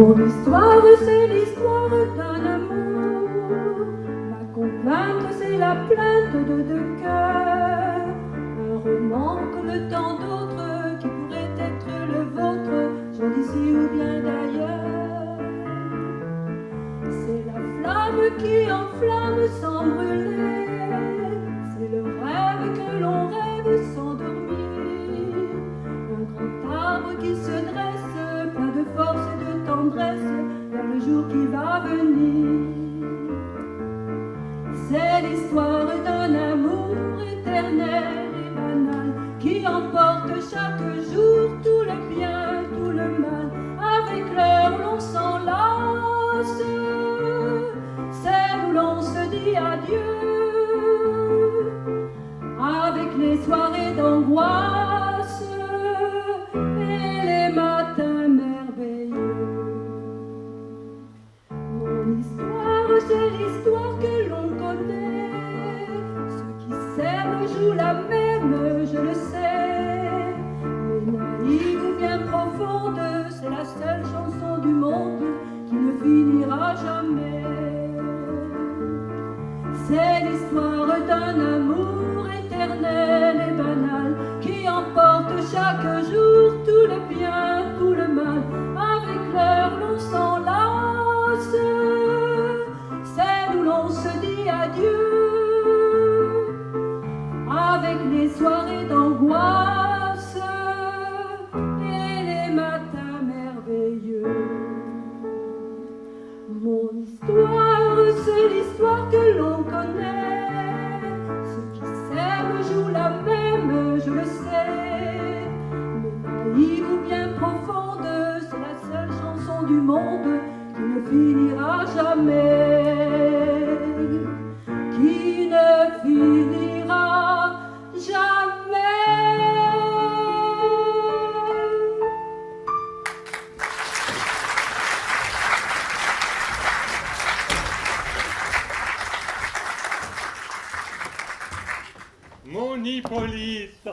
Mon histoire, c'est l'histoire d'un amour. Ma complainte, c'est la plainte de deux cœurs. Un roman comme tant d'autres qui pourrait être le vôtre, jour d'ici ou bien d'ailleurs. C'est la flamme qui enflamme sans brûler. C'est le rêve que l'on rêve sans dormir. Un grand arbre qui se dresse, plein de force et de tendresse, vers le jour qui va venir. C'est l'histoire d'un amour éternel et banal qui emporte chaque jour tout le bien, tout le mal. Avec l'heure l'on s'enlace, c'est où l'on se dit adieu. Avec les soirées d'angoisse et les matins merveilleux. Mon histoire, c'est l'histoire que l'on connaît. Ceux qui s'aiment jouent la même, je le sais. Mais naïve ou bien profonde, c'est la seule chanson du monde qui ne finira jamais. C'est l'histoire d'un amour éternel et banal qui emporte chaque jour tout le bien, tout le mal. Avec l'heure l'on s'enlace, c'est où l'on se dit adieu. Avec les soirées d'angoisse et les matins merveilleux. Mon histoire, c'est l'histoire que l'on connaît. Ceux qui s'aiment jouent la même, je le sais. Mais naïve ou bien profonde, c'est la seule chanson du monde qui ne finira jamais. Qui ne finira jamais. Mon Hippolyte.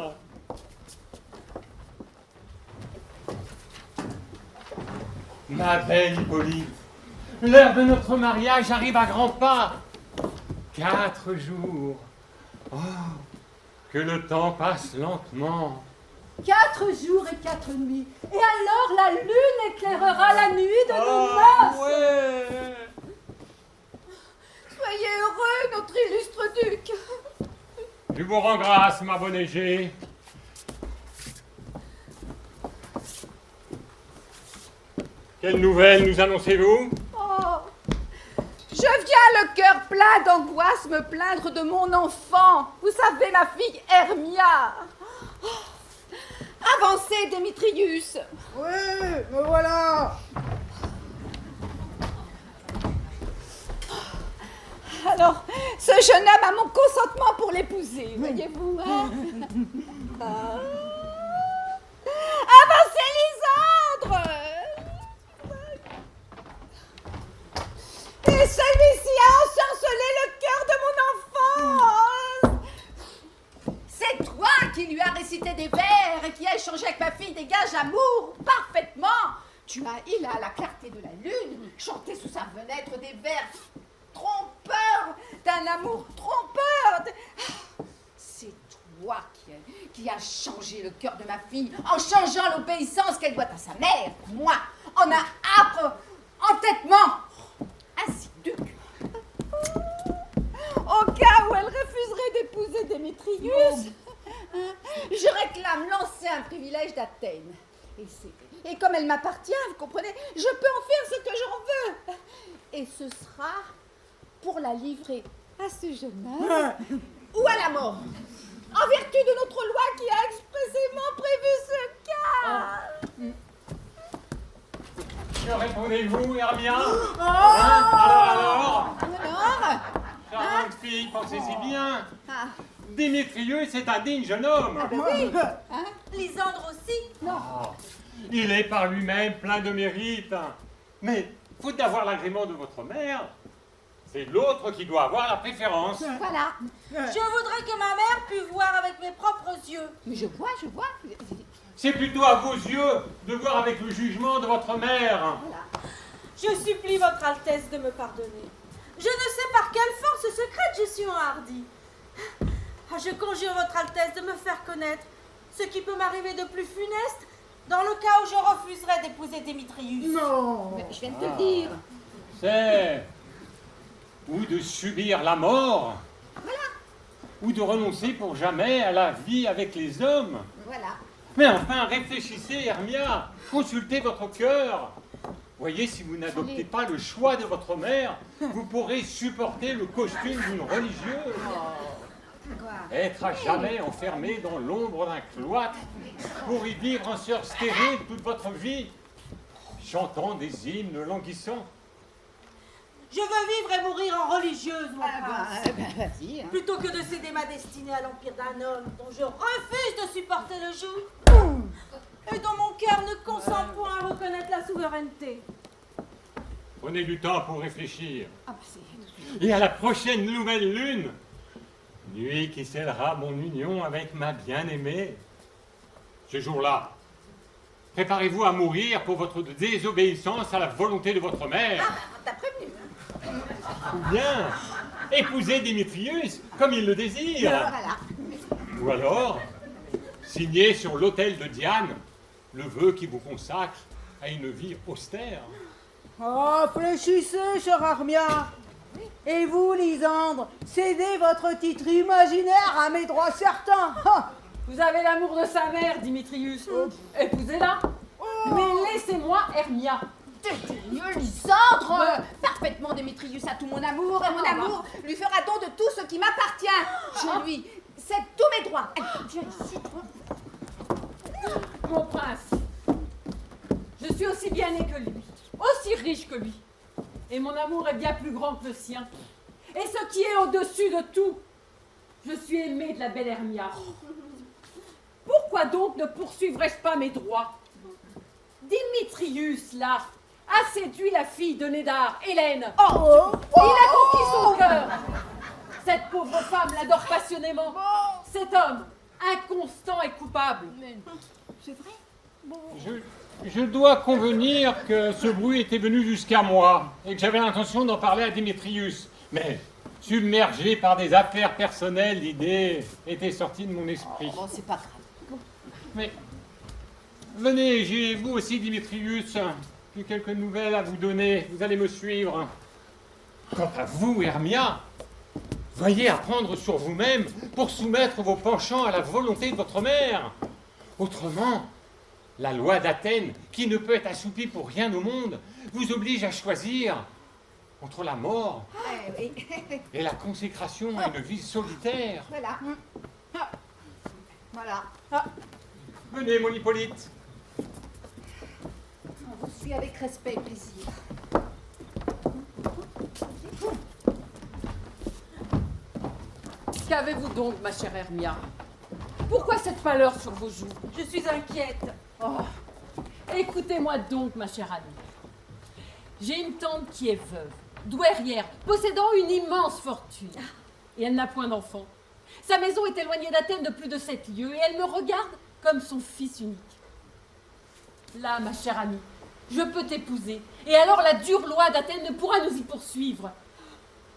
Ma belle Hippolyte, l'heure de notre mariage arrive à grands pas. 4 jours. Oh, que le temps passe lentement. 4 jours et 4 nuits. Et alors la lune éclairera la nuit de nos noces. Ouais. Soyez heureux, notre illustre duc. Je vous rends grâce, ma bonne Égée. Quelle nouvelle nous annoncez-vous? Oh, je viens le cœur plein d'angoisse me plaindre de mon enfant. Vous savez, ma fille Hermia. Oh, avancez, Démétrius. Oui, me voilà. Alors, ce jeune homme a mon consentement pour l'épouser, voyez-vous, hein? Ah. Avancez, Lysandre. Et celui-ci a ensorcelé le cœur de mon enfant. C'est toi qui lui as récité des vers et qui as échangé avec ma fille des gages d'amour parfaitement. Il a à la clarté de la lune chanté sous sa fenêtre des vers trompeurs d'un amour trompeur. C'est toi qui as changé le cœur de ma fille en changeant l'obéissance qu'elle doit à sa mère. Moi, en un âpre entêtement. Ainsi, duc, au cas où elle refuserait d'épouser Démétrius, je réclame l'ancien privilège d'Athènes. Et comme elle m'appartient, vous comprenez, je peux en faire ce que j'en veux. Et ce sera pour la livrer à ce jeune homme ou à la mort, en vertu de notre loi qui a expressément prévu ce cas. Que répondez-vous, Hermia? Alors Charmante fille, pensez-y bien. Ah. Démétrius est un digne jeune homme. Ah ben oui. Hein? Lysandre aussi? Non. Oh, il est par lui-même plein de mérite. Mais, faute d'avoir l'agrément de votre mère, c'est l'autre qui doit avoir la préférence. Voilà. Je voudrais que ma mère puisse voir avec mes propres yeux. Mais je vois. C'est plutôt à vos yeux de voir avec le jugement de votre mère. Voilà. Je supplie votre Altesse de me pardonner. Je ne sais par quelle force secrète je suis enhardie. Je conjure votre Altesse de me faire connaître ce qui peut m'arriver de plus funeste dans le cas où je refuserais d'épouser Démétrius. Non. Mais je viens de te le dire. C'est ou de subir la mort, ou de renoncer pour jamais à la vie avec les hommes. Voilà. Mais enfin, réfléchissez, Hermia, consultez votre cœur. Voyez, si vous n'adoptez pas le choix de votre mère, vous pourrez supporter le costume d'une religieuse. Quoi? Être à jamais enfermé dans l'ombre d'un cloître pour y vivre en sœur stérile toute votre vie, chantant des hymnes languissants. Je veux vivre et mourir en religieuse, mon prince. Vas-y. Hein. Plutôt que de céder ma destinée à l'empire d'un homme dont je refuse de supporter le joug et dont mon cœur ne consent point à reconnaître la souveraineté. Prenez du temps pour réfléchir. Ah, bah, c'est... Et à la prochaine nouvelle lune, nuit qui scellera mon union avec ma bien-aimée, ce jour-là, préparez-vous à mourir pour votre désobéissance à la volonté de votre mère. Ah, t'as prévenu, hein? Ou bien, épousez Démétrius comme il le désire. Voilà. Ou alors, signez sur l'autel de Diane le vœu qui vous consacre à une vie austère. Oh, réfléchissez, chère Hermia. Et vous, Lysandre, cédez votre titre imaginaire à mes droits certains. Ah. Vous avez l'amour de sa mère, Démétrius. Épousez-la. Mais laissez-moi Hermia. Lysandre, parfaitement Démétrius a tout mon amour, et mon amour lui fera don de tout ce qui m'appartient. Je lui cède tous mes droits. Allez, viens ici, toi. Mon prince, je suis aussi bien né que lui, aussi riche que lui. Et mon amour est bien plus grand que le sien. Et ce qui est au-dessus de tout, je suis aimée de la belle Hermia. Pourquoi donc ne poursuivrais-je pas mes droits? Démétrius, là, a séduit la fille de Nédar, Hélène. Il a conquis son cœur. Cette pauvre femme l'adore passionnément. Cet homme, inconstant et coupable. C'est vrai? Je dois convenir que ce bruit était venu jusqu'à moi et que j'avais l'intention d'en parler à Démétrius. Mais, submergé par des affaires personnelles, l'idée était sortie de mon esprit. Bon, c'est pas grave. Mais, venez, j'ai vous aussi, Démétrius. J'ai quelques nouvelles à vous donner. Vous allez me suivre. Quant à vous, Hermia, veuillez apprendre sur vous-même pour soumettre vos penchants à la volonté de votre mère. Autrement, la loi d'Athènes, qui ne peut être assouplie pour rien au monde, vous oblige à choisir entre la mort Oui. et la consécration à une vie solitaire. Voilà. Voilà. Venez, mon Hippolyte. On vous suit avec respect et plaisir. Qu'avez-vous donc, ma chère Hermia? Pourquoi cette pâleur sur vos joues? Je suis inquiète. Oh, écoutez-moi donc, ma chère amie. J'ai une tante qui est veuve, douairière, possédant une immense fortune. Et elle n'a point d'enfant. Sa maison est éloignée d'Athènes de plus de 7 lieues et elle me regarde comme son fils unique. Là, ma chère amie, je peux t'épouser, et alors la dure loi d'Athènes ne pourra nous y poursuivre.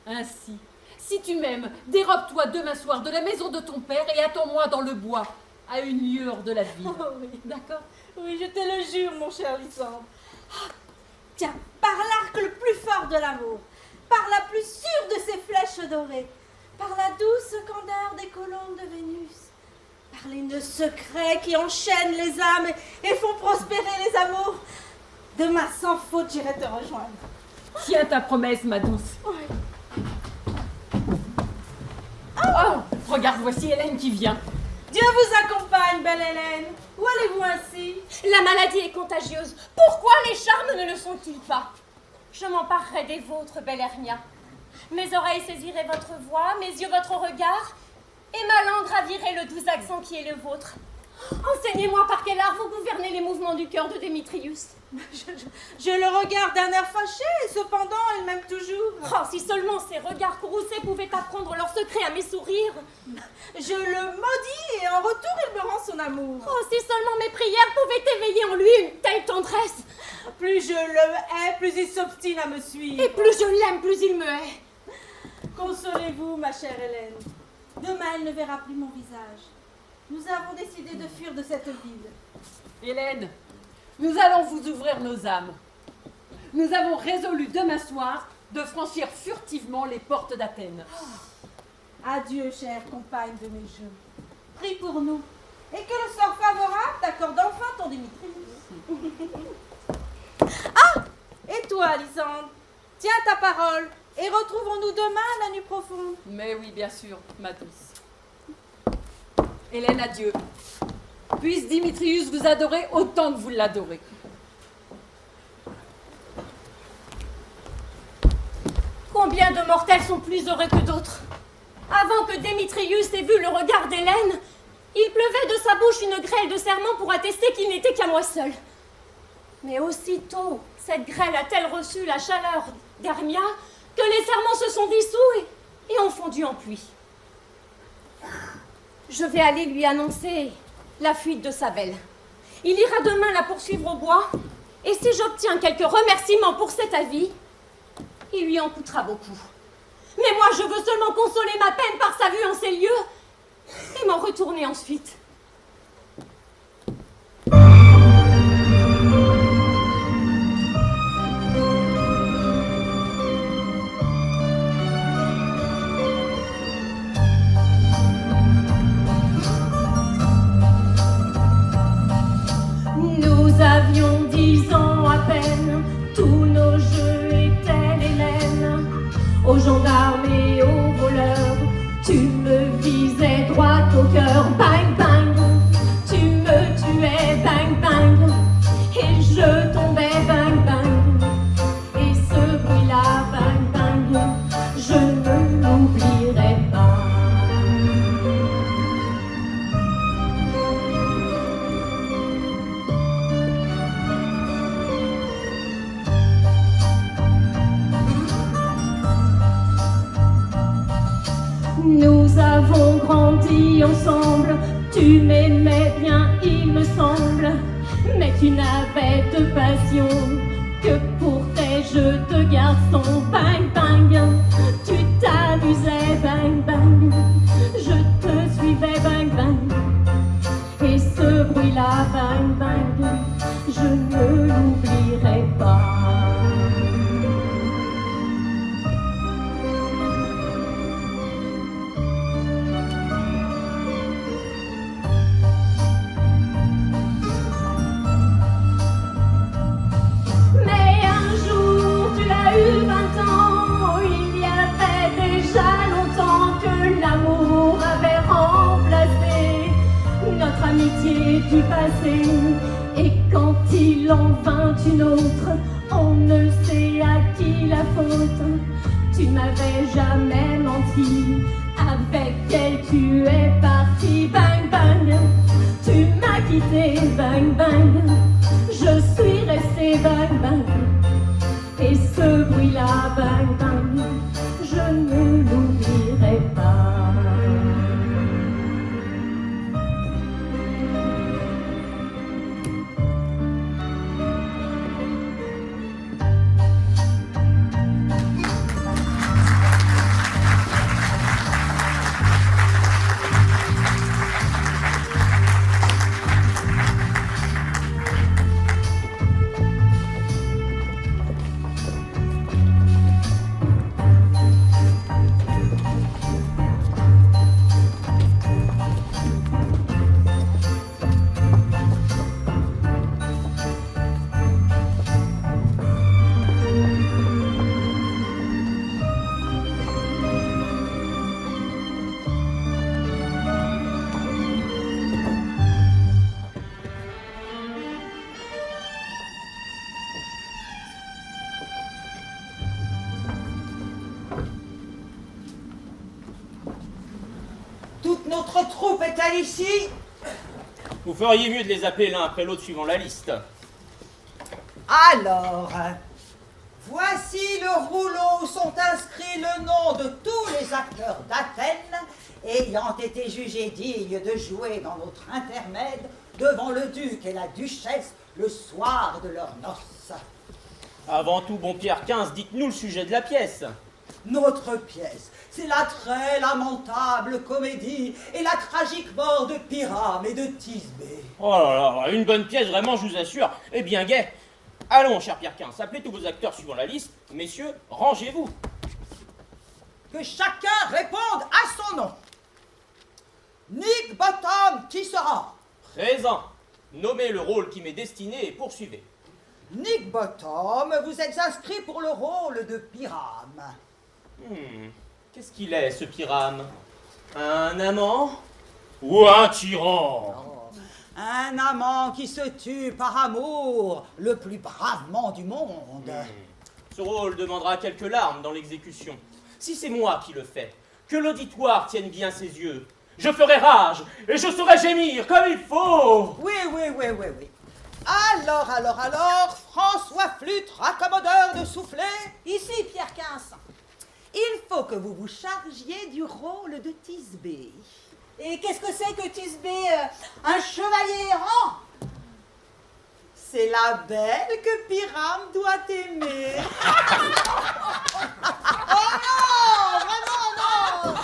Ainsi, si tu m'aimes, dérobe-toi demain soir de la maison de ton père et attends-moi dans le bois, à une lieue hors de la ville. Oh oui. D'accord? Oui, je te le jure, mon cher Lysandre. Tiens, par l'arc le plus fort de l'amour, par la plus sûre de ses flèches dorées, par la douce candeur des colombes de Vénus, par les nœuds secrets qui enchaînent les âmes et font prospérer les amours, demain sans faute j'irai te rejoindre. Tiens ta promesse, ma douce. Oui. Oh, regarde, voici Hélène qui vient. Dieu vous accompagne, belle Hélène. Où allez-vous ainsi? La maladie est contagieuse. Pourquoi les charmes ne le sont-ils pas? Je m'emparerai des vôtres, belle Hermia. Mes oreilles saisiraient votre voix, mes yeux votre regard, et ma langue gravirait le doux accent qui est le vôtre. Enseignez-moi par quel art vous gouvernez les mouvements du cœur de Démétrius. Je le regarde d'un air fâché, et cependant, il m'aime toujours. Oh, si seulement ces regards courroucés pouvaient apprendre leurs secrets à mes sourires. Je le maudis, et en retour, il me rend son amour. Oh, si seulement mes prières pouvaient éveiller en lui une telle tendresse. Plus je le hais, plus il s'obstine à me suivre. Et plus je l'aime, plus il me hait. Consolez-vous, ma chère Hélène. Demain, elle ne verra plus mon visage. Nous avons décidé de fuir de cette ville. Hélène, nous allons vous ouvrir nos âmes. Nous avons résolu demain soir de franchir furtivement les portes d'Athènes. Adieu, chère compagne de mes jeux. Prie pour nous. Et que le sort favorable t'accorde enfin ton Démétrius. Ah! Et toi, Lysandre? Tiens ta parole. Et retrouvons-nous demain à la nuit profonde. Mais oui, bien sûr, ma douce. Hélène, adieu. Puisse Démétrius vous adorer autant que vous l'adorez. Combien de mortels sont plus heureux que d'autres? Avant que Démétrius ait vu le regard d'Hélène, il pleuvait de sa bouche une grêle de serments pour attester qu'il n'était qu'à moi seul. Mais aussitôt, cette grêle a-t-elle reçu la chaleur d'Hermia que les serments se sont dissous et ont fondu en pluie. Je vais aller lui annoncer la fuite de sa belle. Il ira demain la poursuivre au bois, et si j'obtiens quelques remerciements pour cet avis, il lui en coûtera beaucoup. Mais moi, je veux seulement consoler ma peine par sa vue en ces lieux, et m'en retourner ensuite. Nous avions 10 ans à peine, tous nos jeux étaient les mêmes. Aux gendarmes et aux voleurs, tu me visais droit au cœur. Bang bang, tu me tuais. Bang bang, et je tombais. Bang bang, et ce bruit-là. Bang bang, je ne l'oublierai pas. Nous avons grandi ensemble, tu m'aimais bien, il me semble, mais tu n'avais de passion que pour tes jeux de garçon. Bang bang, tu t'amusais. Bang bang, je te suivais. Bang bang, et ce bruit-là. Bang bang, je ne l'oublierai pas. Du passé, et quand il en vint une autre, on ne sait à qui la faute. Tu m'avais jamais menti, avec elle tu es parti. Bang bang, tu m'as quitté. Bang bang, je suis restée. Bang bang, et ce bruit-là. Bang bang, je ne l'oublierai pas. Notre troupe est-elle ici? Vous feriez mieux de les appeler l'un après l'autre suivant la liste. Alors, voici le rouleau où sont inscrits le nom de tous les acteurs d'Athènes ayant été jugés dignes de jouer dans notre intermède devant le duc et la duchesse le soir de leurs noces. Avant tout, bon Pierre XV, dites-nous le sujet de la pièce. Notre pièce, c'est la très lamentable comédie et la tragique mort de Pyrame et de Thisbé. Oh là là, une bonne pièce, vraiment, je vous assure, et bien gai. Allons, cher Pierre XV, appelez tous vos acteurs suivant la liste. Messieurs, rangez-vous. Que chacun réponde à son nom. Nick Bottom, qui sera? Présent. Nommez le rôle qui m'est destiné et poursuivez. Nick Bottom, vous êtes inscrit pour le rôle de Pyrame. Qu'est-ce qu'il est, ce Pyrame? Un amant? Ou un tyran. Un amant qui se tue par amour, le plus bravement du monde. Ce rôle demandera quelques larmes dans l'exécution. Si c'est moi qui le fais, que l'auditoire tienne bien ses yeux, je ferai rage et je saurai gémir comme il faut. Oui. Alors, François Flûte, raccommodeur de soufflet. Ici, Pierre XV. Il faut que vous vous chargiez du rôle de Thisbé. Et qu'est-ce que c'est que Thisbé, un chevalier errant? C'est la belle que Pyrame doit aimer. Oh non, vraiment non.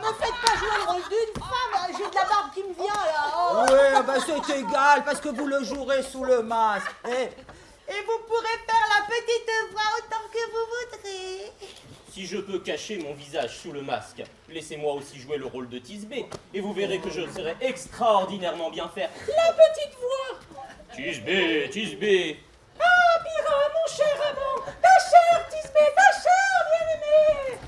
Me faites pas jouer le rôle d'une femme, j'ai de la barbe qui me vient là. Oh. Oui, c'est égal, parce que vous le jouerez sous le masque. Et vous pourrez faire la petite voix autant que vous voudrez. Si je peux cacher mon visage sous le masque, laissez-moi aussi jouer le rôle de Thisbé, et vous verrez que je serai extraordinairement bien faire. La petite voix. Thisbé. Ah, Pyrame, mon cher amant, ta chère Thisbé, ta chère bien-aimée.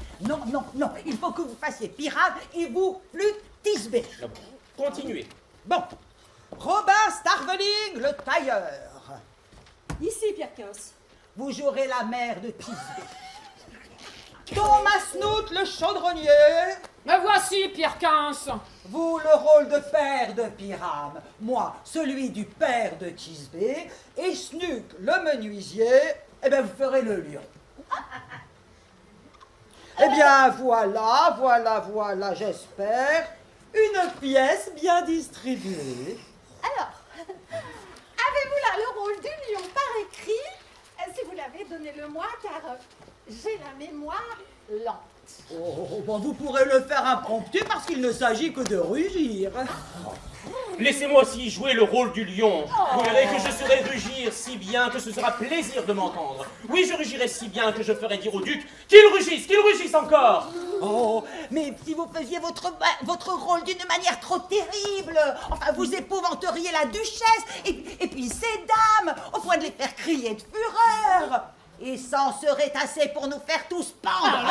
Non, il faut que vous fassiez Pyrame et vous, Flûte, Thisbé. Continuez. Bon, Robin Starveling, le tailleur. Ici, Pierre XV. Vous jouerez la mère de Thisbé. Thomas Snout, le chaudronnier. Me voici, Pierre XV. Vous, le rôle de père de Pyrame. Moi, celui du père de Thisbé. Et Snuck, le menuisier. Eh bien, vous ferez le lion. Eh bien, voilà, j'espère, une pièce bien distribuée. Alors, avez-vous là le rôle du lion par écrit? Si vous l'avez, donnez-le-moi, car j'ai la mémoire lente. Bon, vous pourrez le faire impromptu parce qu'il ne s'agit que de rugir. Laissez-moi aussi jouer le rôle du lion. Vous verrez que je saurai rugir si bien que ce sera plaisir de m'entendre. Oui, je rugirai si bien que je ferai dire au duc qu'il rugisse encore. Oh, mais si vous faisiez votre rôle d'une manière trop terrible, enfin, vous épouvanteriez la duchesse et puis ces dames, au point de les faire crier de fureur. Et ça en serait assez pour nous faire tous pendre.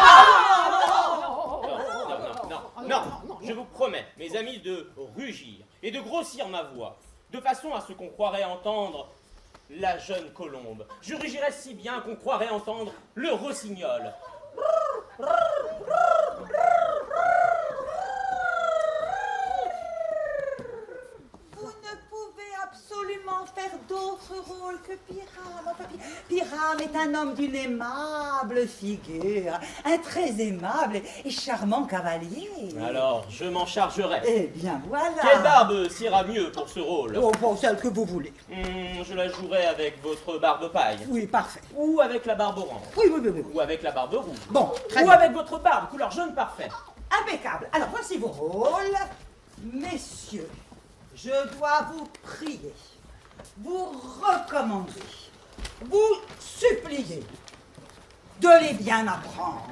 Non, je vous promets, mes amis, de rugir et de grossir ma voix, de façon à ce qu'on croirait entendre la jeune colombe. Je rugirais si bien qu'on croirait entendre le rossignol. Vous ne pouvez absolument faire d'autre rôle que Pyrame. Enfin, Pyrame est un homme d'une aimable figure, un très aimable et charmant cavalier. Alors, je m'en chargerai. Eh bien, voilà. Quelle barbe s'ira mieux pour ce rôle? Oh, bon, celle que vous voulez. Je la jouerai avec votre barbe paille. Oui, parfait. Ou avec la barbe orange. Oui. Ou avec la barbe rouge. Bon, très Ou bien. avec votre barbe couleur jaune parfait. Impeccable. Alors, voici vos rôles. Messieurs, je dois vous prier, vous recommander, vous supplier de les bien apprendre.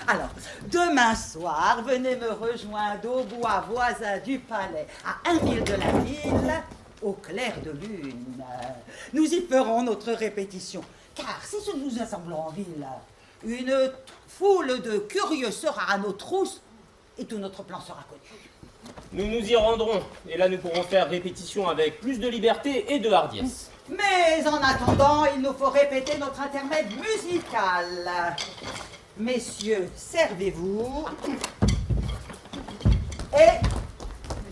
Alors, demain soir, venez me rejoindre au bois voisin du palais, à 1 mille de la ville, au clair de lune. Nous y ferons notre répétition, car si nous assemblons en ville, une foule de curieux sera à nos trousses et tout notre plan sera connu. Nous nous y rendrons, et là nous pourrons faire répétition avec plus de liberté et de hardiesse. Mais en attendant, il nous faut répéter notre intermède musical. Messieurs, servez-vous. Et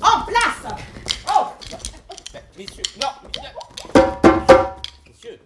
en place. Oh, Messieurs, non. Messieurs.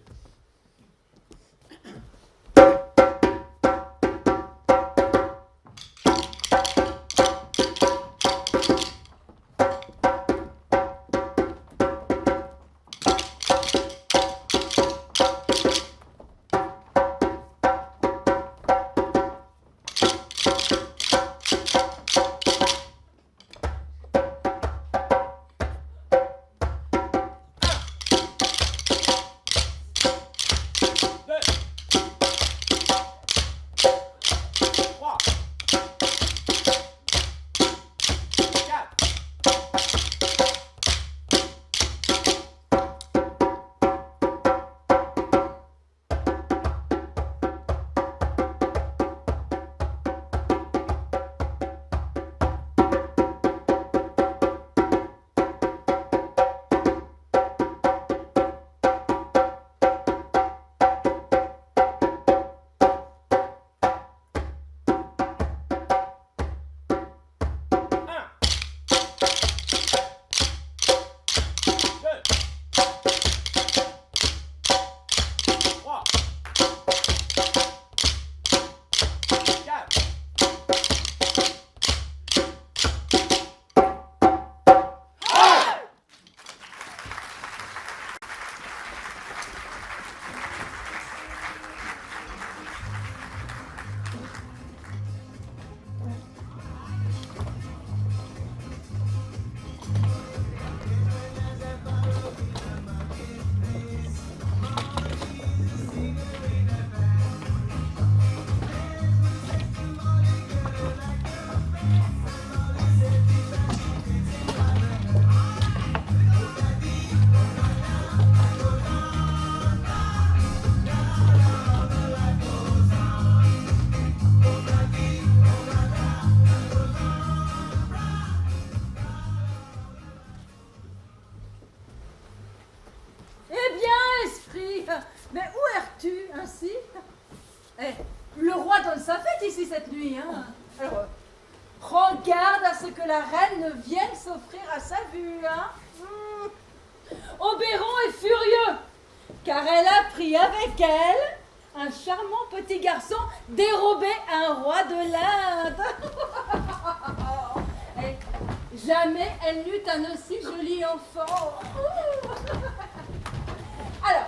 Mais où es-tu ainsi? Eh, le roi donne sa fête ici cette nuit, hein. Alors, prends garde à ce que la reine ne vienne s'offrir à sa vue, hein. Oberon est furieux, car elle a pris avec elle un charmant petit garçon dérobé à un roi de l'Inde. Et jamais elle n'eut un aussi joli enfant. Alors,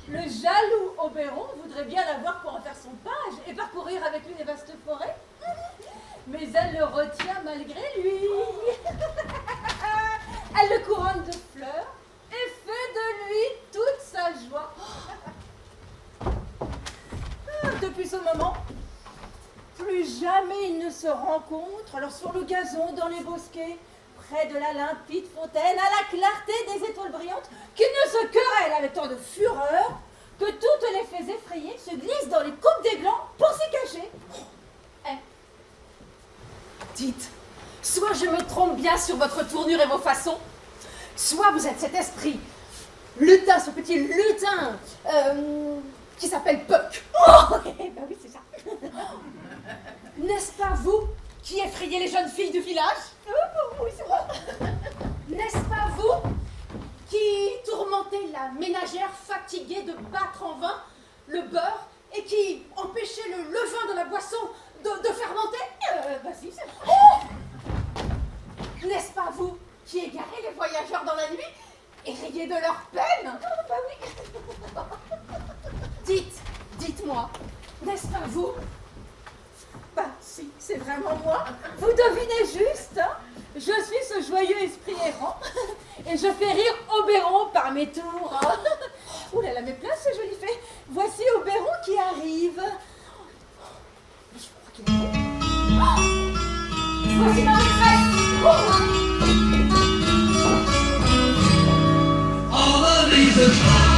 le jaloux Oberon voudrait bien l'avoir pour en faire son page et parcourir avec lui les vastes forêts, mais elle le retient malgré lui. Elle le couronne de fleurs et fait de lui toute sa joie. Depuis ce moment, plus jamais ils ne se rencontrent, alors sur le gazon, dans les bosquets, près de la limpide fontaine, à la clarté des étoiles brillantes, qu'ils ne se querellent avec tant de fureur que toutes les fées effrayées se glissent dans les coupes des glands pour s'y cacher. Dites, soit je me trompe bien sur votre tournure et vos façons, soit vous êtes cet esprit lutin, ce petit lutin qui s'appelle Puck. Oh, ben oui, c'est ça. N'est-ce pas vous qui effrayez les jeunes filles du village? Oui, c'est moi. N'est-ce pas vous qui tourmentez la ménagère fatiguée de battre en vain le beurre et qui empêchez le levain de la boisson de fermenter? Ben si, c'est vrai. Oh! N'est-ce pas vous qui égarez les voyageurs dans la nuit et riez de leur peine? Ben oui. Dites-moi, n'est-ce pas vous? Bah si, c'est vraiment moi. Vous devinez juste, hein. Je suis ce joyeux esprit errant et je fais rire Oberon par mes tours. Ouh là là, mes places, ce joli fait. Voici Oberon qui arrive. Je crois qu'il est bon. Voici ma maîtresse. All the leaves are brown.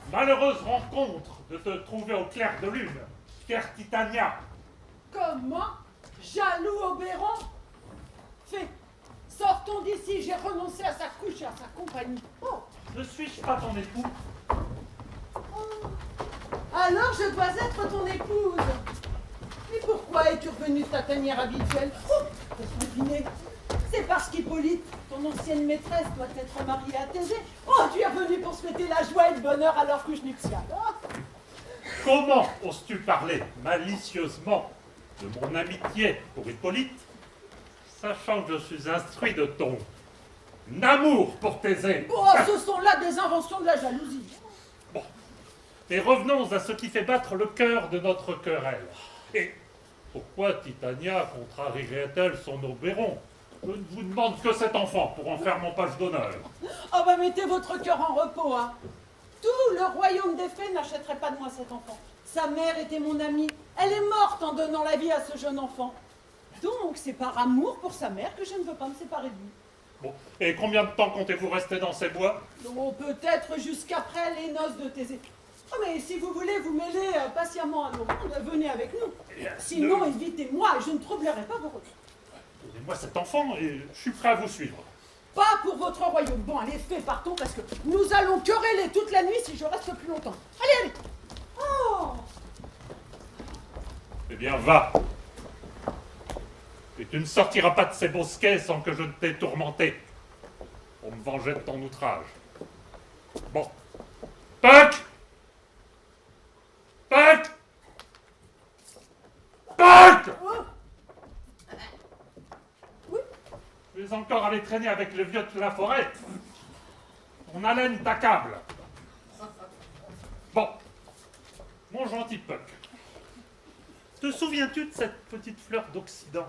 Malheureuse rencontre de te trouver au clair de lune, chère Titania. Comment? Jaloux Oberon? Fais, Sortons d'ici, j'ai renoncé à sa couche et à sa compagnie. Oh. Ne suis-je pas ton époux? Alors je dois être ton épouse. Mais pourquoi es-tu revenue de ta tanière habituelle? Oh, laisse-moi deviner. C'est parce qu'Hippolyte, ton ancienne maîtresse, doit être mariée à Thésée. Oh, tu es revenu pour souhaiter la joie et le bonheur à leur couche nuptiale. Oh. Comment oses-tu parler malicieusement de mon amitié pour Hippolyte, sachant que je suis instruit de ton amour pour Thésée? Oh, ce sont là des inventions de la jalousie. Bon. Et revenons à ce qui fait battre le cœur de notre querelle. Et pourquoi Titania contrarierait-elle son Oberon? Je ne vous demande que cet enfant pour en faire mon page d'honneur. Oh, bah mettez votre cœur en repos, hein. Tout le royaume des fées n'achèterait pas de moi cet enfant. Sa mère était mon amie. Elle est morte en donnant la vie à ce jeune enfant. Donc, c'est par amour pour sa mère que je ne veux pas me séparer de lui. Bon. Et combien de temps comptez-vous rester dans ces bois? Oh, peut-être jusqu'après les noces de Thésée. Oh, mais si vous voulez vous mêler patiemment à nos rondes, venez avec nous. Sinon, évitez-moi et je ne troublerai pas vos repos. Donnez-moi cet enfant et je suis prêt à vous suivre. Pas pour votre royaume. Bon, allez, fais, partons, parce que nous allons quereller toute la nuit si je reste plus longtemps. Allez, allez. Oh! Eh bien, va. Et tu ne sortiras pas de ces bosquets sans que je ne t'ai tourmenté. Pour me venger de ton outrage. Bon. Puck! Puck! Puck! Tu es encore allé traîner avec le vieux de la forêt. Ton haleine t'accable. Bon. Mon gentil Puck. Te souviens-tu de cette petite fleur d'Occident?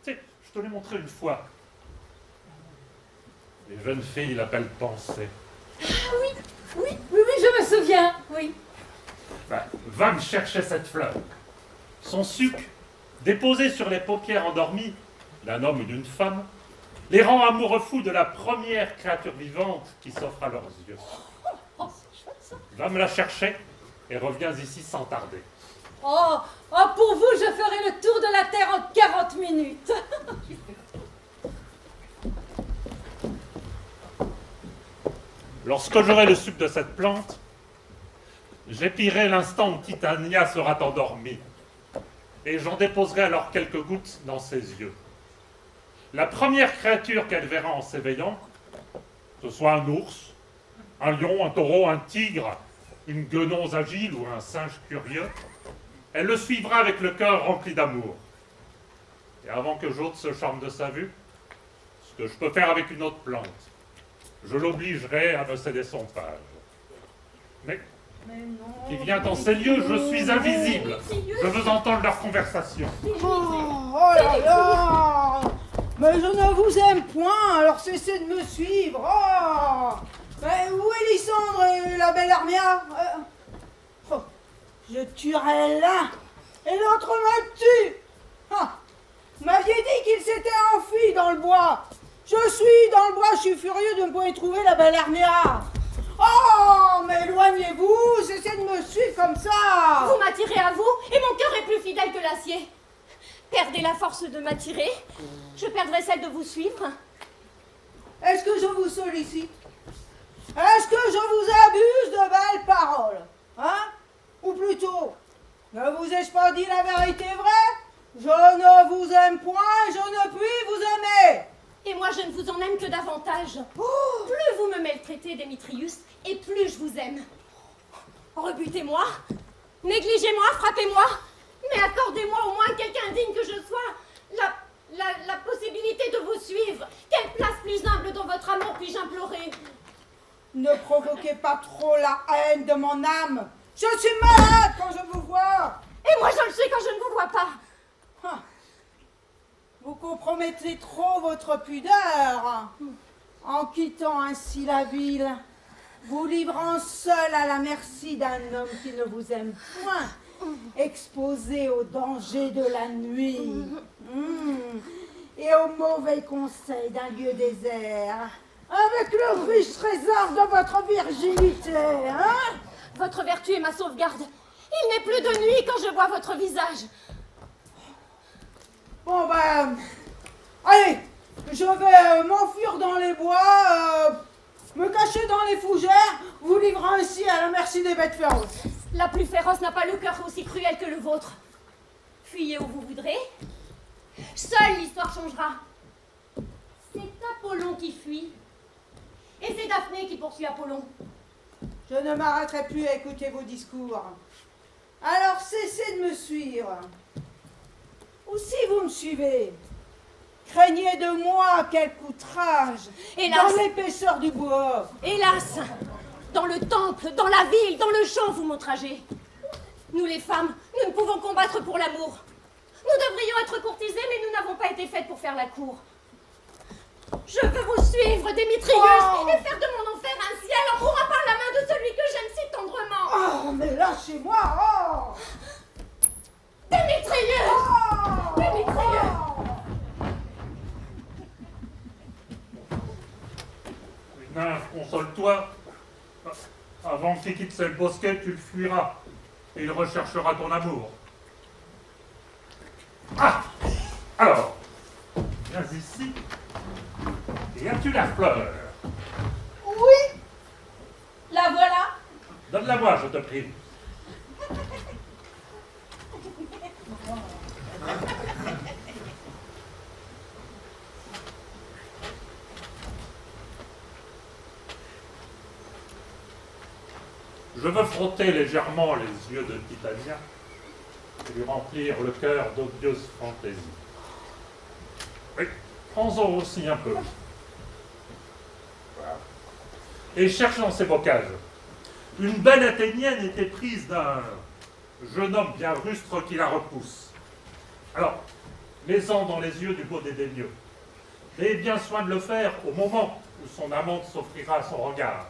Tu sais, je te l'ai montrée une fois. Les jeunes filles l'appellent pensée. Oui, je me souviens, oui. Ben, va me chercher cette fleur. Son suc, déposé sur les paupières endormies d'un homme ou d'une femme, les rend amoureux fous de la première créature vivante qui s'offre à leurs yeux. Va me la chercher et reviens ici sans tarder. Oh, pour vous, je ferai le tour de la Terre en 40 minutes. Lorsque j'aurai le suc de cette plante, j'épierai l'instant où Titania sera endormie, et j'en déposerai alors quelques gouttes dans ses yeux. La première créature qu'elle verra en s'éveillant, que ce soit un ours, un lion, un taureau, un tigre, une guenonce agile ou un singe curieux, elle le suivra avec le cœur rempli d'amour. Et avant que j'ôte ce charme de sa vue, ce que je peux faire avec une autre plante, je l'obligerai à me céder son page. Mais qui vient dans ces lieux, je suis invisible. Je veux entendre leur conversation. Oh là là! Mais je ne vous aime point, alors cessez de me suivre. Oh! Mais où est Lysandre et la belle Hermia? Oh, je tuerai l'un et l'autre me tue. Ah, vous m'aviez dit qu'il s'était enfui dans le bois. Je suis dans le bois, je suis furieux de ne pas y trouver la belle Hermia. Oh, mais éloignez-vous, cessez de me suivre comme ça. Vous m'attirez à vous et mon cœur est plus fidèle que l'acier. Perdez la force de m'attirer, je perdrai celle de vous suivre. Est-ce que je vous sollicite? Est-ce que je vous abuse de belles paroles? Hein? Ou plutôt, ne vous ai-je pas dit la vérité vraie? Je ne vous aime point et je ne puis vous aimer. Et moi, je ne vous en aime que davantage. Plus vous me maltraitez, Démétrius, et plus je vous aime. Rebutez-moi, négligez-moi, frappez-moi, mais accordez-moi au moins quelqu'un digne que je sois la possibilité de vous suivre. Quelle place plus humble dans votre amour puis-je implorer? Ne provoquez pas trop la haine de mon âme. Je suis malade quand je vous vois. Et moi, je le suis quand je ne vous vois pas. Ah. Vous compromettez trop votre pudeur en quittant ainsi la ville, vous livrant seul à la merci d'un homme qui ne vous aime point, exposé aux dangers de la nuit et aux mauvais conseils d'un lieu désert, avec le riche trésor de votre virginité, hein? Votre vertu est ma sauvegarde. Il n'est plus de nuit quand je vois votre visage. Bon ben, allez, Je vais m'enfuir dans les bois, me cacher dans les fougères, vous livrant ainsi à la merci des bêtes féroces. La plus féroce n'a pas le cœur aussi cruel que le vôtre. Fuyez où vous voudrez. Seule l'histoire changera. C'est Apollon qui fuit. Et c'est Daphné qui poursuit Apollon. Je ne m'arrêterai plus à écouter vos discours. Alors cessez de me suivre. Ou si vous me suivez, craignez de moi quelque outrage Hélas. dans l'épaisseur du bois. Hélas, dans le temple, dans la ville, dans le champ, vous m'outragez. Nous les femmes, nous ne pouvons combattre pour l'amour. Nous devrions être courtisées, mais nous n'avons pas été faites pour faire la cour. Je veux vous suivre, Démétrius, et faire de mon enfer un ciel en mourant par la main de celui que j'aime si tendrement. Oh, mais lâchez-moi. Oh. Démétrius. Oh. Démétrius. Nymphe, console-toi. Avant qu'il quitte ce bosquet, tu le fuiras. Et il recherchera ton amour. Ah! Alors, viens ici. Et as-tu la fleur? Oui, la voilà. Donne-la-moi, je te prie. Je veux frotter légèrement les yeux de Titania et lui remplir le cœur d'odieuses fantaisies. Oui, prends-en aussi un peu. Voilà. Et cherche dans ses bocages. Une belle Athénienne était prise d'un jeune homme bien rustre qui la repousse. Alors, mets-en dans les yeux du beau dédaigneux. Aie bien soin de le faire au moment où son amante s'offrira à son regard.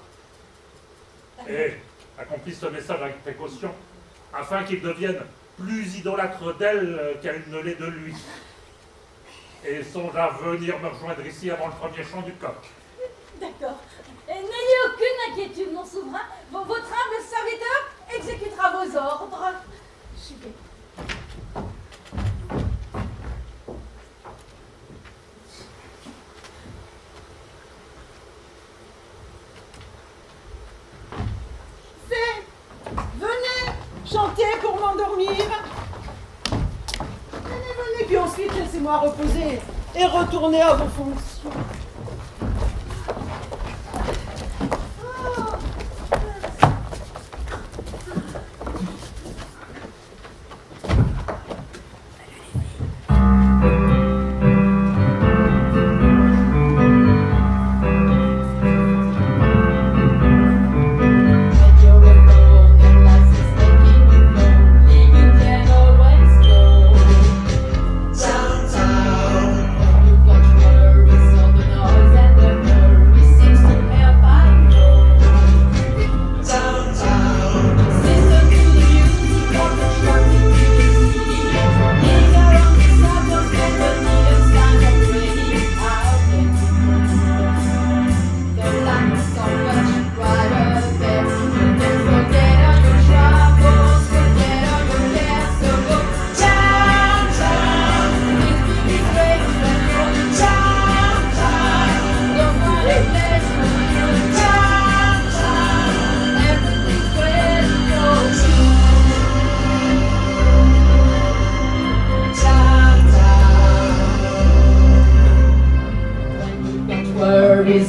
Et accomplis ce message avec précaution, afin qu'il devienne plus idolâtre d'elle qu'elle ne l'est de lui. Et songe à venir me rejoindre ici avant le premier chant du coq. D'accord. Et n'ayez aucune inquiétude, mon souverain. Votre humble serviteur exécutera vos ordres. J'y vais. Venez chanter pour m'endormir. Venez, puis ensuite laissez-moi reposer et retourner à vos fonctions.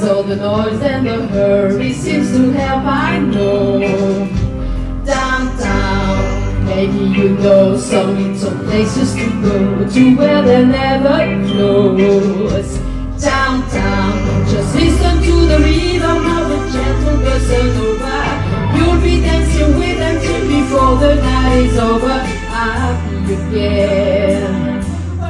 All the noise and the hurry seems to help, I know. Downtown, maybe you know some places to go to where they never close. Downtown, just listen to the rhythm of a gentle bossa nova. You'll be dancing with them till before the night is over. I'll be again.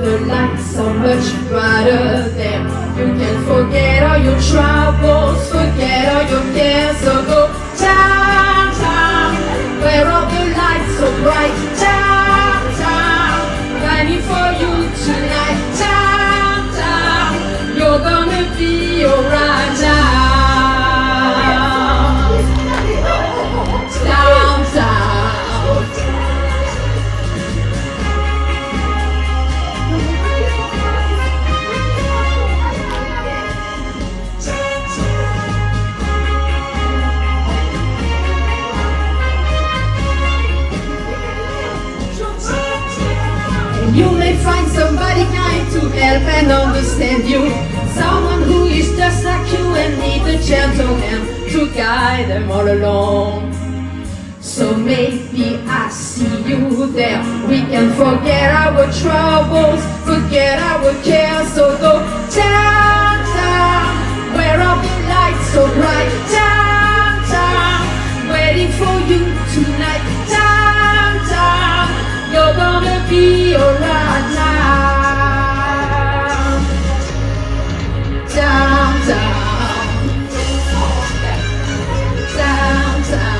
The lights are much brighter there. You can forget all your troubles, forget all your cares. So go downtown, where all the lights are bright. Downtown, ready for you tonight. Downtown, you're gonna be alright now. Downtown. You may find somebody kind to help and understand you. Someone who is just like you and need a gentle hand to guide them all along. So maybe I see you there. We can forget our troubles, forget our cares. So go downtown, where all the lights so bright. Downtown, waiting for you tonight. Downtown, you're gonna be alright now. Downtown, downtown.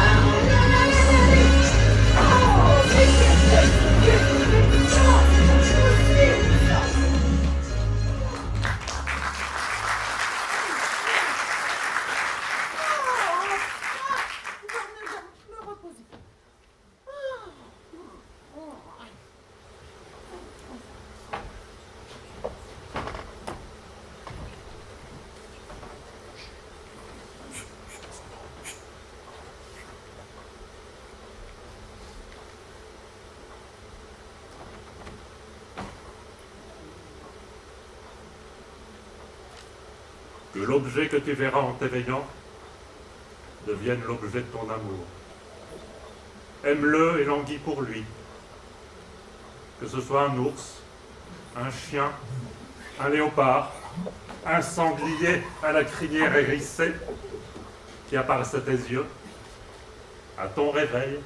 Que l'objet que tu verras en t'éveillant devienne l'objet de ton amour. Aime-le et languis pour lui. Que ce soit un ours, un chien, un léopard, un sanglier à la crinière hérissée qui apparaisse à tes yeux, à ton réveil,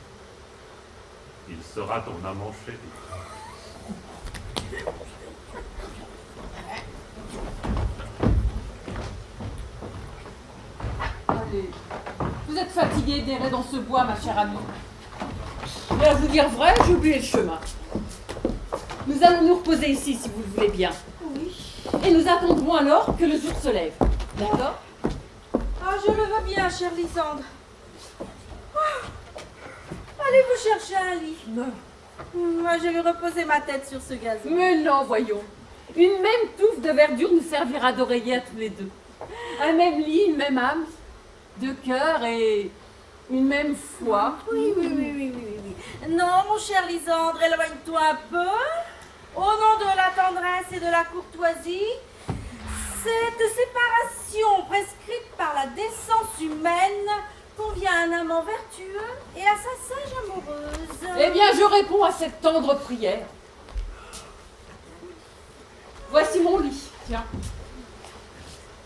il sera ton amant chéri. Allez, vous êtes fatigué d'errer dans ce bois, ma chère amie. Mais à vous dire vrai, j'ai oublié le chemin. Nous allons nous reposer ici, si vous le voulez bien. Oui. Et nous attendrons alors que le jour se lève. D'accord? Ah, je le veux bien, chère Lysandre. Ah. Allez vous chercher un lit. Non. Moi, je vais reposer ma tête sur ce gazon. Mais non, voyons. Une même touffe de verdure nous servira d'oreiller à tous les deux. Un même lit, une même âme, deux cœurs et une même foi. Oui. Non, mon cher Lysandre, éloigne-toi un peu. Au nom de la tendresse et de la courtoisie, cette séparation prescrite par la décence humaine convient à un amant vertueux et à sa sage amoureuse. Eh bien, je réponds à cette tendre prière. Voici mon lit, tiens.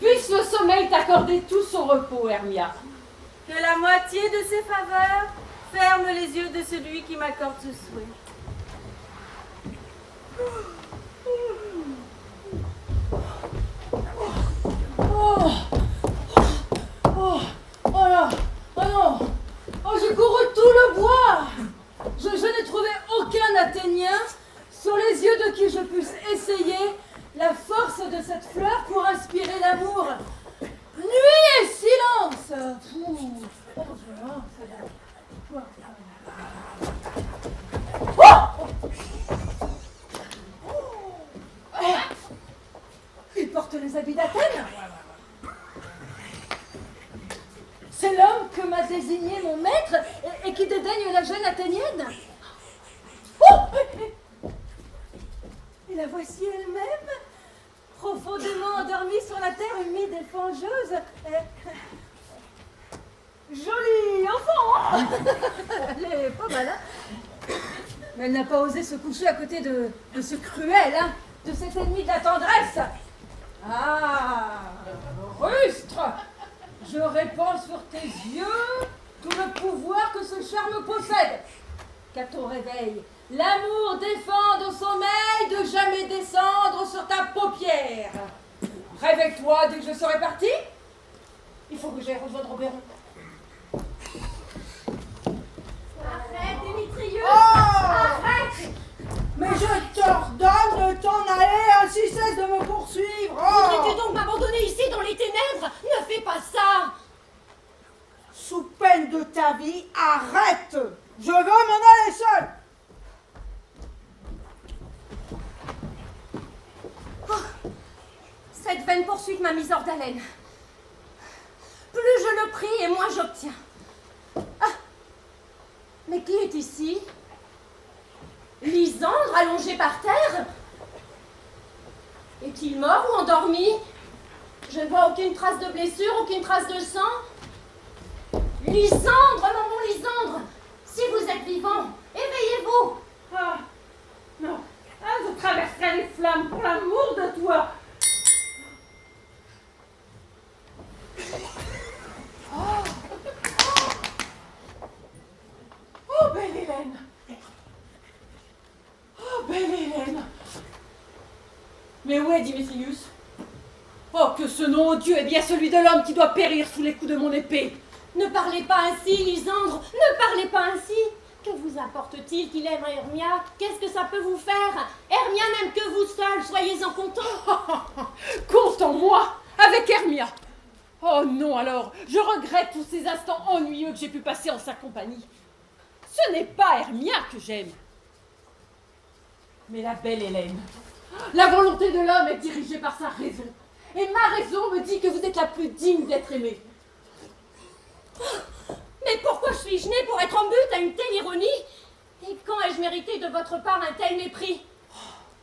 Puisse le sommeil t'accorder tout son repos, Hermia. Que la moitié de ses faveurs ferme les yeux de celui qui m'accorde ce souhait. Oh là, oh non, oh j'ai couru tout le bois. Je n'ai trouvé aucun Athénien sur les yeux de qui je puisse essayer la force de cette fleur pour inspirer l'amour. Nuit et silence. Il porte les habits d'Athènes. C'est l'homme que m'a désigné mon maître et qui dédaigne la jeune Athénienne. Et la voici elle-même, profondément endormie sur la terre humide et fangeuse. Jolie enfant. Elle est pas mal, hein. Mais elle n'a pas osé se coucher à côté de ce cruel, hein, de cet ennemi de la tendresse. Ah, rustre, je répands sur tes yeux tout le pouvoir que ce charme possède. Qu'à ton réveil, l'amour défende au sommeil de jamais descendre sur ta paupière. Réveille-toi dès que je serai parti. Il faut que j'aille rejoindre Oberon. Arrête, Démétrius. Arrête. Mais je t'ordonne de t'en aller, ainsi cesse de me poursuivre. Voudrais-tu donc m'abandonner ici dans les ténèbres? Ne fais pas ça. Sous peine de ta vie, arrête. Je veux m'en aller seul. Cette vaine poursuite m'a mise hors d'haleine. Plus je le prie et moins j'obtiens. Ah, mais qui est ici? Lysandre, allons allongé par terre. Est-il mort ou endormi? Je ne vois aucune trace de blessure, aucune trace de sang. Lysandre, mon bon Lysandre, si vous êtes vivant, éveillez-vous. Ah, non. Ah, je traverserai les flammes pour l'amour de toi. Oh, belle Hélène. Oh, belle Hélène. Mais où est Démétrius? Oh, que ce nom odieux est bien celui de l'homme qui doit périr sous les coups de mon épée. Ne parlez pas ainsi, Lysandre, ne parlez pas ainsi. Que vous importe-t-il qu'il aime Hermia? Qu'est-ce que ça peut vous faire? Hermia n'aime que vous seul, soyez-en content. Compte en moi, avec Hermia. Oh non, alors, je regrette tous ces instants ennuyeux que j'ai pu passer en sa compagnie. Ce n'est pas Hermia que j'aime, mais la belle Hélène. La volonté de l'homme est dirigée par sa raison. Et ma raison me dit que vous êtes la plus digne d'être aimée. Mais pourquoi suis-je née pour être en but à une telle ironie? Et quand ai-je mérité de votre part un tel mépris?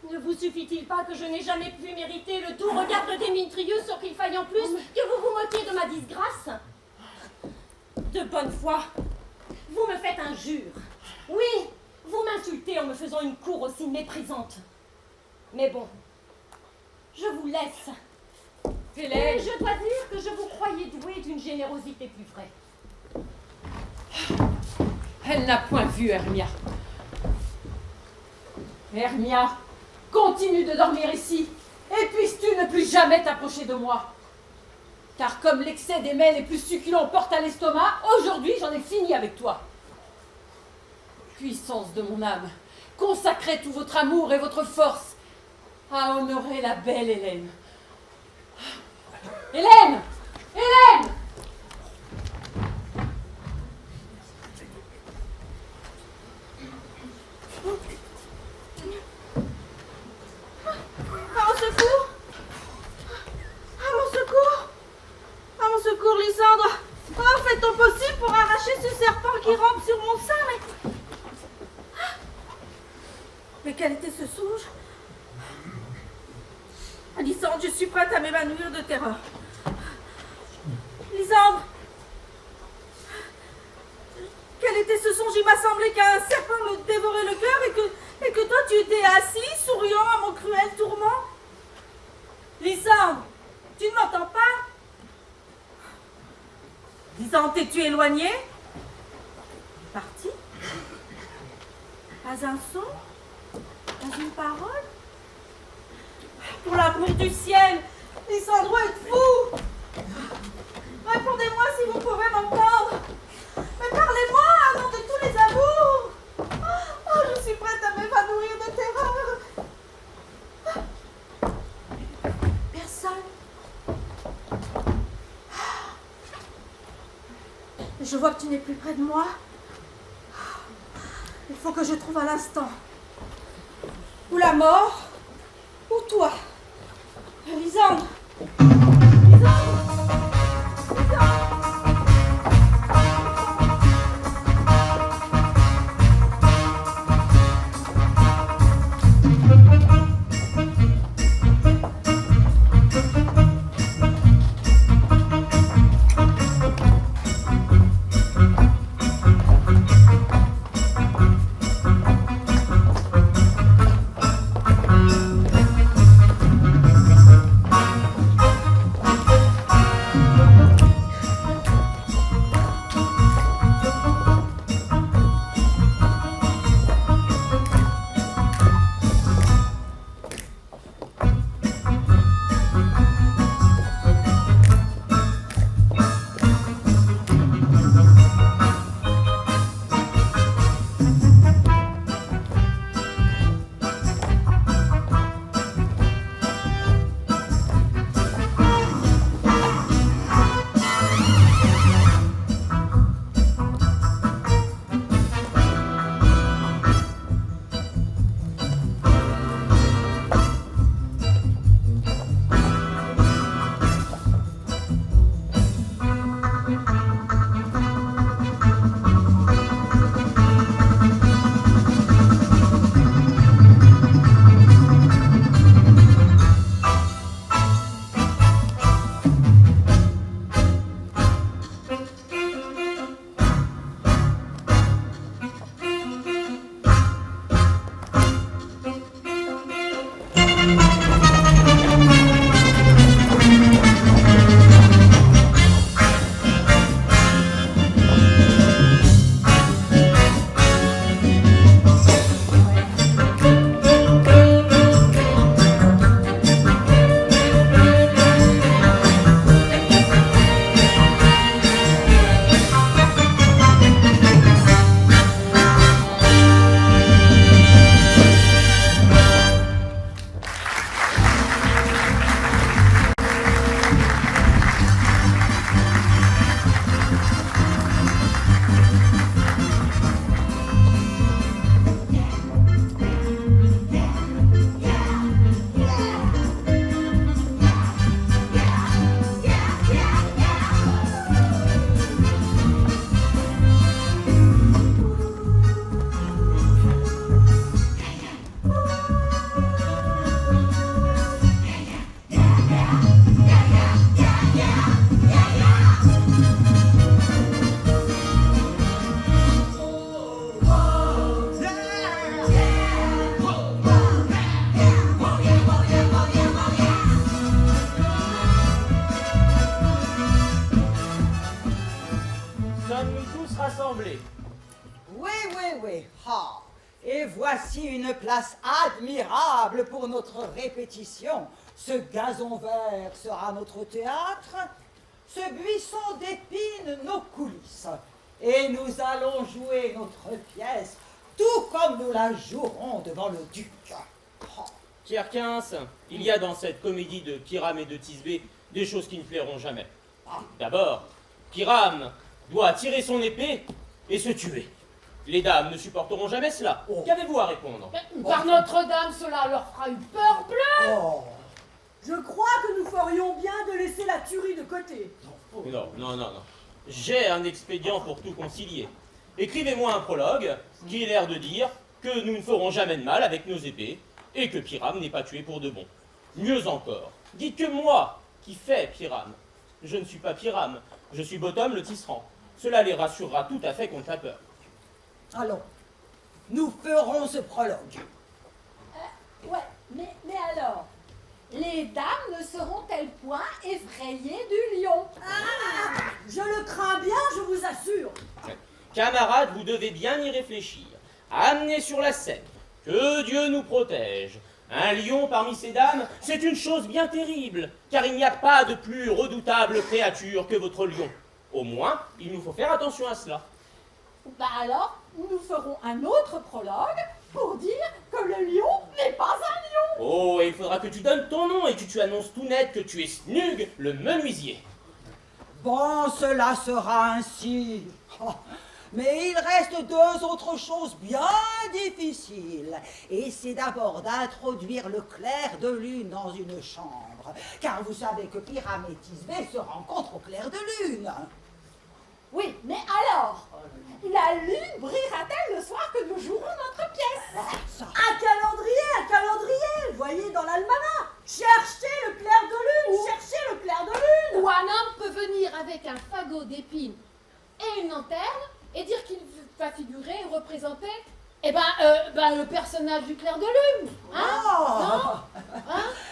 Ne vous suffit-il pas que je n'ai jamais pu mériter le doux regard de Démétrius sur qu'il faille en plus que vous vous moquiez de ma disgrâce? De bonne foi, vous me faites injure. Oui, vous m'insultez en me faisant une cour aussi méprisante. Mais bon, je vous laisse. Hélène, Et je dois dire que je vous croyais douée d'une générosité plus vraie. elle n'a point vu Hermia. Hermia, continue de dormir ici, et puisses-tu ne plus jamais t'approcher de moi. Car comme l'excès des mets les plus succulents porte à l'estomac, aujourd'hui j'en ai fini avec toi. Puissance de mon âme, consacrez tout votre amour et votre force à honorer la belle Hélène. Hélène! Hélène! À mon secours! À mon secours! À mon secours, Lysandre! Oh, faites ton possible pour arracher ce serpent qui rampe sur mon sein, mais quel était ce songe? Lysandre, je suis prête à m'évanouir de terreur. Lysandre! Quel était ce songe? Il m'a semblé qu'un serpent me dévorait le cœur et que toi tu étais assis, souriant à mon cruel tourment. Lysandre, tu ne m'entends pas? Lysandre, t'es-tu éloignée? Partie? Pas un son? Pas une parole? Pour l'amour du ciel, Lysandre, êtes-vous? Répondez-moi si vous pouvez m'entendre. Mais parlez-moi, nom de tous les amours. Oh, je suis prête à m'évanouir de terreur. Personne. Je vois que tu n'es plus près de moi. Il faut que je trouve à l'instant ou la mort, ou toi. Lysandre. voici une place admirable pour notre répétition. Ce gazon vert sera notre théâtre, ce buisson d'épines nos coulisses. Et nous allons jouer notre pièce, tout comme nous la jouerons devant le duc. Oh. Pierre Quince, il y a dans cette comédie de Pyrame et de Thisbé des choses qui ne plairont jamais. D'abord, Pyrame doit tirer son épée et se tuer. Les dames ne supporteront jamais cela. Oh. Qu'avez-vous à répondre? Par Notre-Dame, cela leur fera une peur bleue. Oh. Je crois que nous ferions bien de laisser la tuerie de côté. Non. J'ai un expédient pour tout concilier. Écrivez-moi un prologue qui ait l'air de dire que nous ne ferons jamais de mal avec nos épées et que Pyrame n'est pas tué pour de bon. Mieux encore, dites que moi, qui fais Pyrame, je ne suis pas Pyrame, je suis Bottom le tisserand. Cela les rassurera tout à fait contre la peur. Allons, nous ferons ce prologue. Ouais, mais alors, les dames ne seront-elles point effrayées du lion? Je le crains bien, je vous assure. Camarades, vous devez bien y réfléchir. Amenez sur la scène, que Dieu nous protège. Un lion parmi ces dames, c'est une chose bien terrible, car il n'y a pas de plus redoutable créature que votre lion. Au moins, il nous faut faire attention à cela. Bah alors, nous ferons un autre prologue pour dire que le lion n'est pas un lion. Oh, et il faudra que tu donnes ton nom et que tu annonces tout net que tu es Snug, le menuisier. Bon, cela sera ainsi. Oh, mais il reste deux autres choses bien difficiles. Et c'est d'abord d'introduire le clair de lune dans une chambre. Car vous savez que Pyrame et Thisbé se rencontrent au clair de lune. Oui, mais alors, la lune brillera-t-elle le soir que nous jouerons notre pièce? Un calendrier, voyez dans l'almanach. Cherchez le clair de lune, cherchez le clair de lune. Ou un homme peut venir avec un fagot d'épines et une lanterne et dire qu'il va figurer ou représenter le personnage du clair de lune. Hein?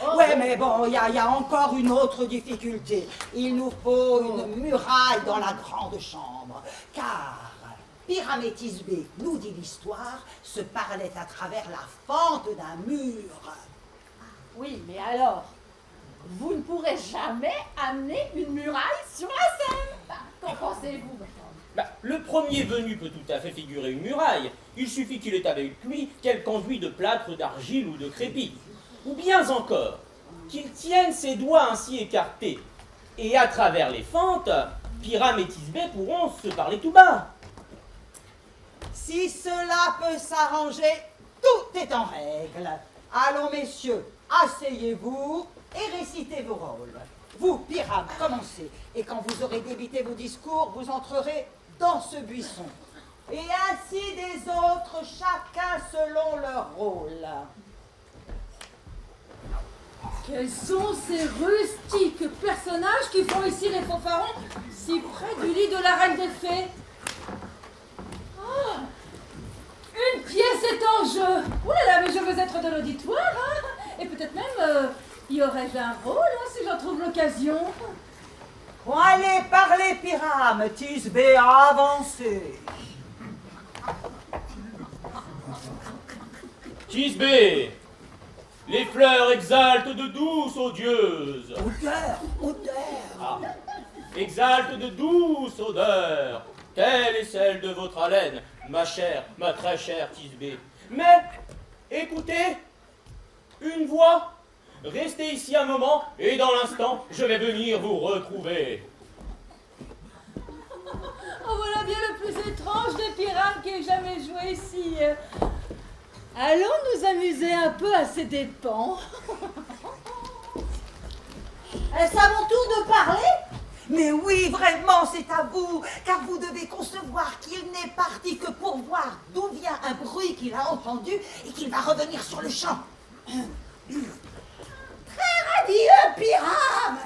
Oh. Ouais, mais bon, il y a encore une autre difficulté. Il nous faut une muraille dans la grande chambre. Car Pyrame et Thisbé, nous dit l'histoire, se parlaient à travers la fente d'un mur. Oui, mais alors, vous ne pourrez jamais amener une muraille sur la scène. Qu'en pensez-vous? Le premier venu peut tout à fait figurer une muraille. Il suffit qu'il ait avec lui quelque enduit de plâtre, d'argile ou de crépi. Ou bien encore, qu'il tienne ses doigts ainsi écartés. Et à travers les fentes, Pyrame et Thisbé pourront se parler tout bas. Si cela peut s'arranger, tout est en règle. Allons, messieurs, asseyez-vous et récitez vos rôles. Vous, Pyrame, commencez. Et quand vous aurez débité vos discours, vous entrerez dans ce buisson. Et ainsi des autres, chacun selon leur rôle. Quels sont ces rustiques personnages qui font ici les fanfarons, si près du lit de la reine des fées? Ah, une pièce est en jeu. Ouh là là, mais je veux être de l'auditoire, hein. Et peut-être même y aurais-je un rôle, hein, si j'en trouve l'occasion. Bon, allez, parlez, Pyrame. Thisbé, avancez. Thisbé, les fleurs exaltent de douces odieuses. Odeur. Exaltent de douces odeurs. Telle est celle de votre haleine, ma chère, ma très chère Thisbé. Mais, écoutez, une voix. Restez ici un moment, et dans l'instant, je vais venir vous retrouver. Oh, voilà bien le plus étrange des Pyrame qui ait jamais joué ici. Allons nous amuser un peu à ses dépens. Est-ce à mon tour de parler? Mais oui, vraiment, c'est à vous, car vous devez concevoir qu'il n'est parti que pour voir d'où vient un bruit qu'il a entendu et qu'il va revenir sur le champ. Très radieux Pyrame,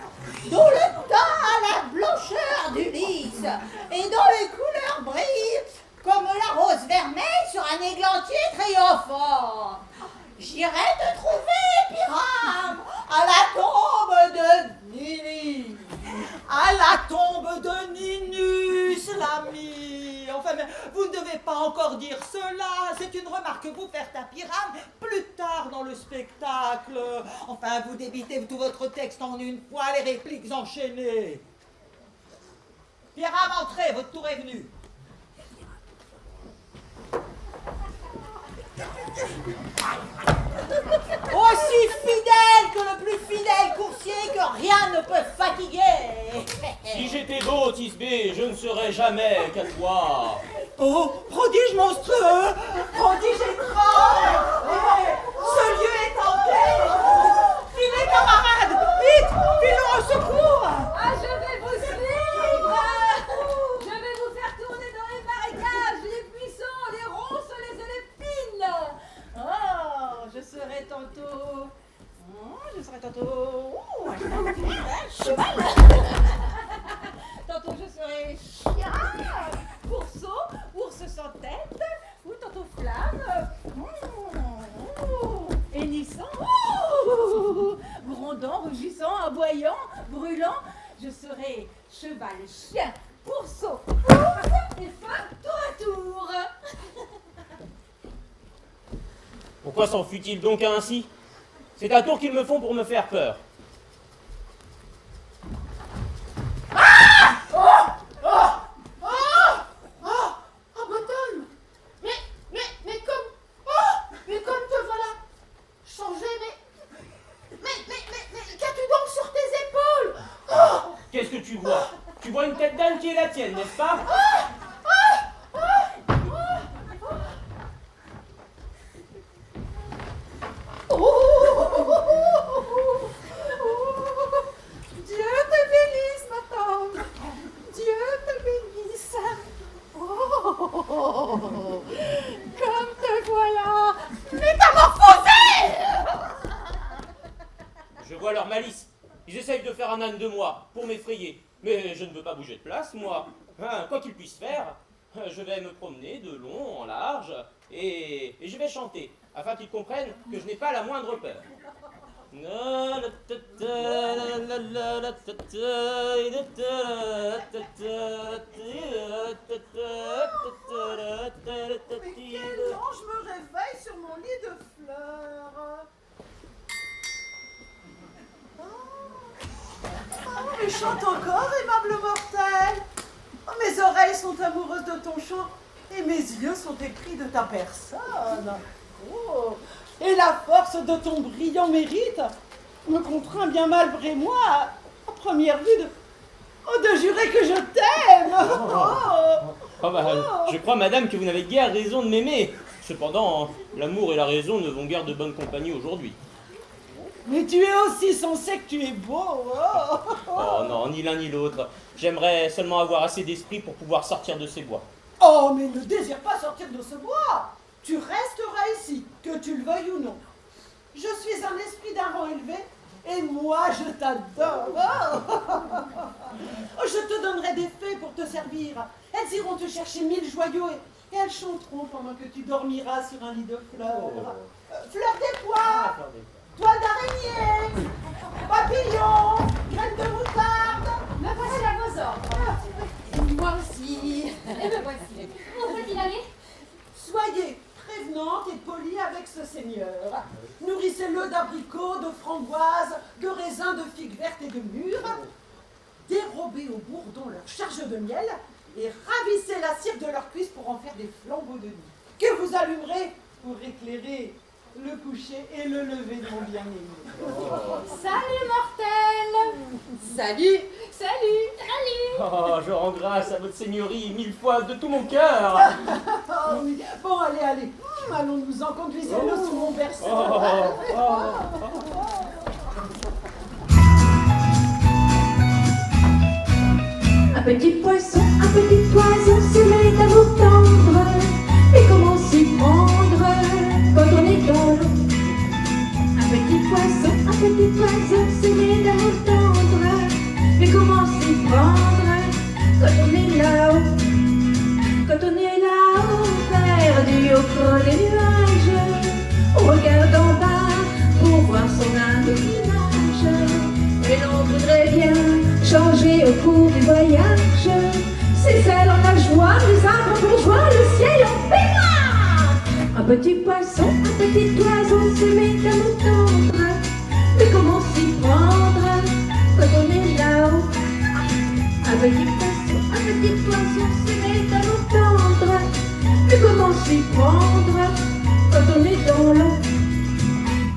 dont le teint a la blancheur du lys et dont les couleurs brillent comme la rose vermeille sur un églantier triomphant. J'irai te trouver, Pyrame, à la tombe de Nini. À la tombe de Ninus, l'ami. Enfin, mais vous ne devez pas encore dire cela. C'est une remarque que vous faites à Pyrame plus tard dans le spectacle. Enfin, vous débitez tout votre texte en une fois, les répliques enchaînées. Pyrame, entrez, votre tour est venu. Aussi fidèle que le plus fidèle coursier que rien ne peut fatiguer. Si j'étais beau, Thisbé, je ne serais jamais qu'à toi. Oh, prodige monstrueux, prodige étrange. Ce lieu est hanté. Filez, camarades, vite, filons au secours. Ah, je vais vous suivre. Je vais vous faire tourner dans les marécages, les buissons, les ronces, les épines. Oh, je serai tantôt... cheval. Tantôt je serai chien, pourceau, ours sans tête, ou tantôt flamme, hennissant, grondant, rugissant, aboyant, brûlant. Je serai cheval, chien, pourceau, ours et femme tour à tour. Pourquoi s'en fut-il donc ainsi? C'est un tour qu'ils me font pour me faire peur. Bretonne! Mais comme te voilà changé, mais qu'as-tu donc sur tes épaules? Qu'est-ce que tu vois? Tu vois une tête d'âne qui est la tienne, n'est-ce pas? Dieu te bénisse, ma tante. Dieu te bénisse. Oh, comme te voilà métamorphosé. Je vois leur malice. Ils essayent de faire un âne de moi pour m'effrayer. Mais je ne veux pas bouger de place, moi. Hein, quoi qu'ils puissent faire, je vais me promener de long en large et je vais chanter afin qu'ils comprennent que je n'ai pas la moindre peur. Quel ange me réveille sur mon lit de fleurs. Oh, mais chante encore, aimable mortel. Oh, mes oreilles sont amoureuses de ton chant et mes yeux sont épris de ta personne. Oh, et la force de ton brillant mérite me contraint bien malgré moi, à première vue, de jurer que je t'aime. Je crois, madame, que vous n'avez guère raison de m'aimer. Cependant, l'amour et la raison ne vont guère de bonne compagnie aujourd'hui. Mais tu es aussi censé que tu es beau. Oh non, ni l'un ni l'autre. J'aimerais seulement avoir assez d'esprit pour pouvoir sortir de ces bois. Oh, mais ne désire pas sortir de ce bois. Tu resteras ici, que tu le veuilles ou non. Je suis un esprit d'un rang élevé, et moi je t'adore. Oh, je te donnerai des fées pour te servir. Elles iront te chercher 1000 joyaux et elles chanteront pendant que tu dormiras sur un lit de fleurs. Fleurs des pois, toile d'araignée, papillon, graines de moutarde. Me voici à vos ordres. Moi aussi. Et me voici. Où faut-il aller? Soyez prévenante et polie avec ce seigneur. Nourrissez-le d'abricots, de framboises, de raisins, de figues vertes et de mûres. Dérobez au bourdon leur charge de miel et ravissez la cire de leurs cuisses pour en faire des flambeaux de nuit, que vous allumerez pour éclairer le coucher et le lever de mon bien-aimé. Salut, mortel. Salut. Oh, je rends grâce à votre seigneurie 1000 fois de tout mon cœur. Oh, oui. Bon, allez. Allons-nous-en, conduisez-le sous mon berceau. Un petit poisson, un petit oiseau, c'est d'amour tendre. Et comment s'y prendre quand on est dans l'eau? Un petit oiseau, c'est d'amour tendre. Mais comment s'y prendre quand on est là-haut? Quand on est là-haut, perdu au creux des nuages, on regarde en bas pour voir son humble image. Et l'on voudrait bien changer au cours du voyage. C'est ça dans la joie, les arbres bourgeois, le ciel en paix. petit poisson, un petit oiseau se met à nous tendre. Mais comment s'y prendre quand on est là-haut? Un petit poisson, un petit oiseau se met à nous tendre. Mais comment s'y prendre quand on est dans l'eau?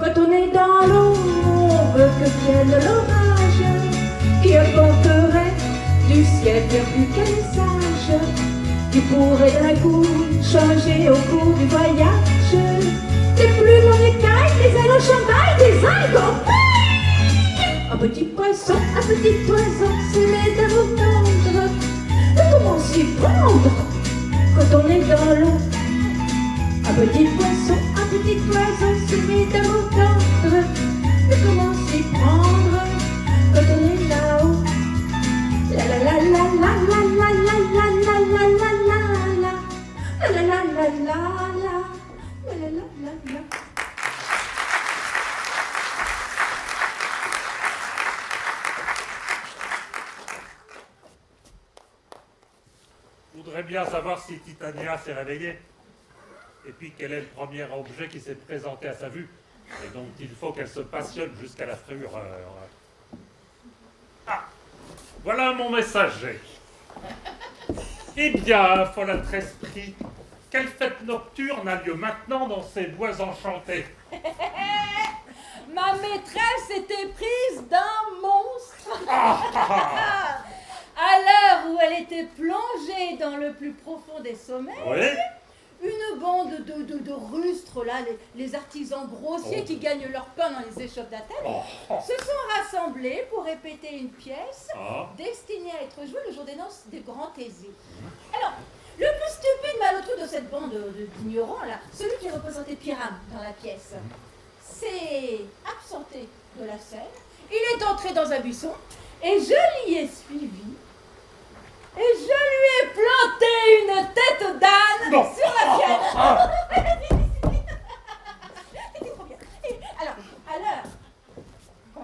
Quand on est dans l'eau, on veut que vienne l'orage qui apporterait du ciel bien plus qu'un message qui pourrait d'un coup changer au cours du voyage. Des plumes en écailles, des ailes en chandail, des algues en paille. Un petit poisson, un petit oiseau se met à vous tendre. Mais comment s'y prendre quand on est dans l'eau? Un petit poisson, un petit oiseau se met à vous tendre. Mais comment s'y prendre quand on est là-haut? La la la la la la la la la la la la la la la la la la la. Je voudrais bien savoir si Titania s'est réveillée. Et puis quel est le premier objet qui s'est présenté à sa vue et dont il faut qu'elle se passionne jusqu'à la fureur. Ah, voilà mon messager. Eh bien, folâtre esprit, quelle fête nocturne a lieu maintenant dans ces bois enchantés? Ma maîtresse était prise d'un monstre. À l'heure où elle était plongée dans le plus profond des sommeils, Oui. une bande de rustres, là, les artisans grossiers qui gagnent leur pain dans les échoppes d'Athènes, se sont rassemblés pour répéter une pièce destinée à être jouée le jour des noces des grands Thésées. Alors, le plus stupide malotru de cette bande d'ignorants, là, celui qui représentait Pyrame dans la pièce, s'est absenté de la scène. Il est entré dans un buisson et je l'y ai suivi. Et je lui ai planté une tête d'âne sur la sienne. C'était trop bien. Et alors, à l'heure,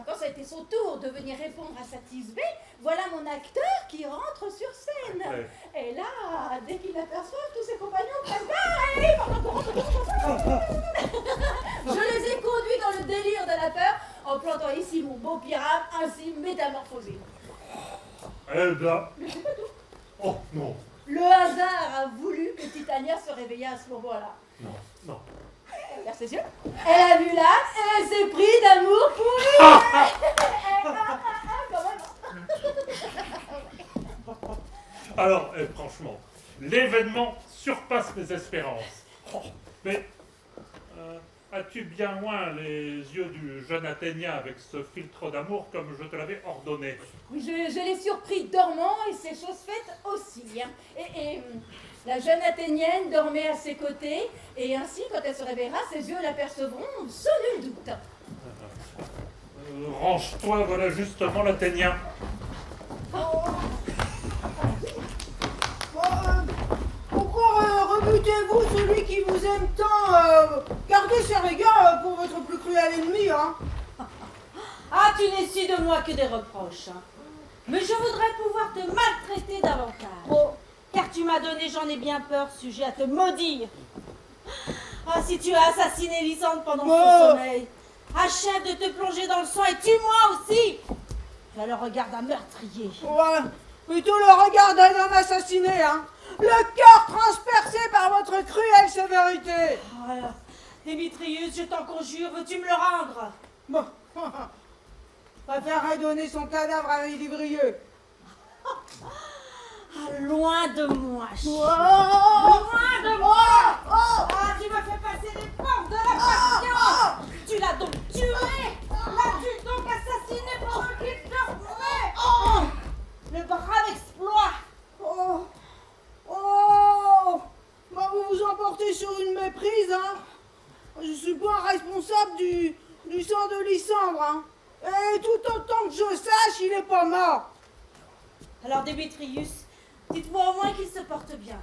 quand ça a été son tour de venir répondre à sa tisbée, voilà mon acteur qui rentre sur scène. Ouais. Et là, dès qu'il aperçoit, tous ses compagnons prennent part. Je les ai conduits dans le délire de la peur en plantant ici mon beau Pyrame, ainsi métamorphosé. Eh bien... Oh, non. Le hasard a voulu que Titania se réveillât à ce moment-là. Non, non. Elle regarde ses yeux, elle a vu l'âne et elle s'est pris d'amour pour lui. Alors, franchement, l'événement surpasse mes espérances. Mais as-tu bien loin les yeux du jeune Athénien avec ce filtre d'amour comme je te l'avais ordonné? Oui, je l'ai surpris dormant et c'est chose faite aussi. Hein. Et la jeune Athénienne dormait à ses côtés et ainsi, quand elle se réveillera, ses yeux l'apercevront sans nul doute. Range-toi, voilà justement l'Athénien. Pourquoi rebutez-vous celui qui vous aime tant? Gardez ses regards pour votre plus cruel ennemi, hein. Ah, tu n'es su de moi que des reproches. Hein. Mais je voudrais pouvoir te maltraiter davantage. Car tu m'as donné, j'en ai bien peur, sujet à te maudire. Ah, si tu as assassiné Lysandre pendant son sommeil, achève de te plonger dans le sang et tue-moi aussi. Tu as le regard d'un meurtrier. Ouais, plutôt le regard d'un homme assassiné, hein. Le cœur transpercé par votre cruelle sévérité. Voilà. Démétrius, je t'en conjure, veux-tu me le rendre? Bon, préférerais donner son cadavre à un livrieux. Ah, loin de moi, chien. Loin de moi. Ah, tu me fais passer les portes de la passion. Tu l'as donc tué. L'as-tu donc assassiné pendant qu'il dormait? Le brave exploit. Bah vous vous emportez sur une méprise, hein. Je suis pas responsable du sang de Lysandre, hein. Et tout autant que je sache, il est pas mort. Alors, Démétrius, dites-moi au moins qu'il se porte bien.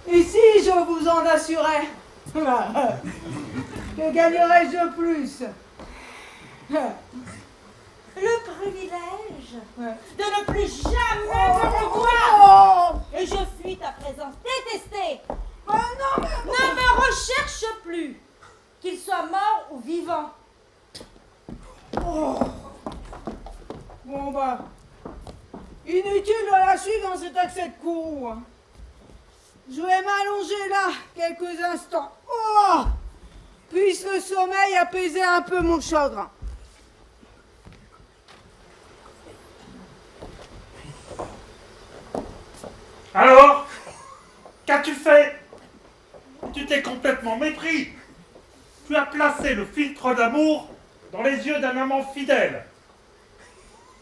Ici, je vous en assurais. Que gagnerais-je de plus? Le privilège de ne plus jamais me revoir Et je fuis ta présence détestée. Non, mais... Ne me recherche plus, qu'il soit mort ou vivant. Oh. Bon bah, inutile de la suivre dans cet accès de courroux. Je vais m'allonger là quelques instants. Oh, puisse le sommeil apaiser un peu mon chagrin. Alors, qu'as-tu fait? Tu t'es complètement mépris. Tu as placé le filtre d'amour dans les yeux d'un amant fidèle.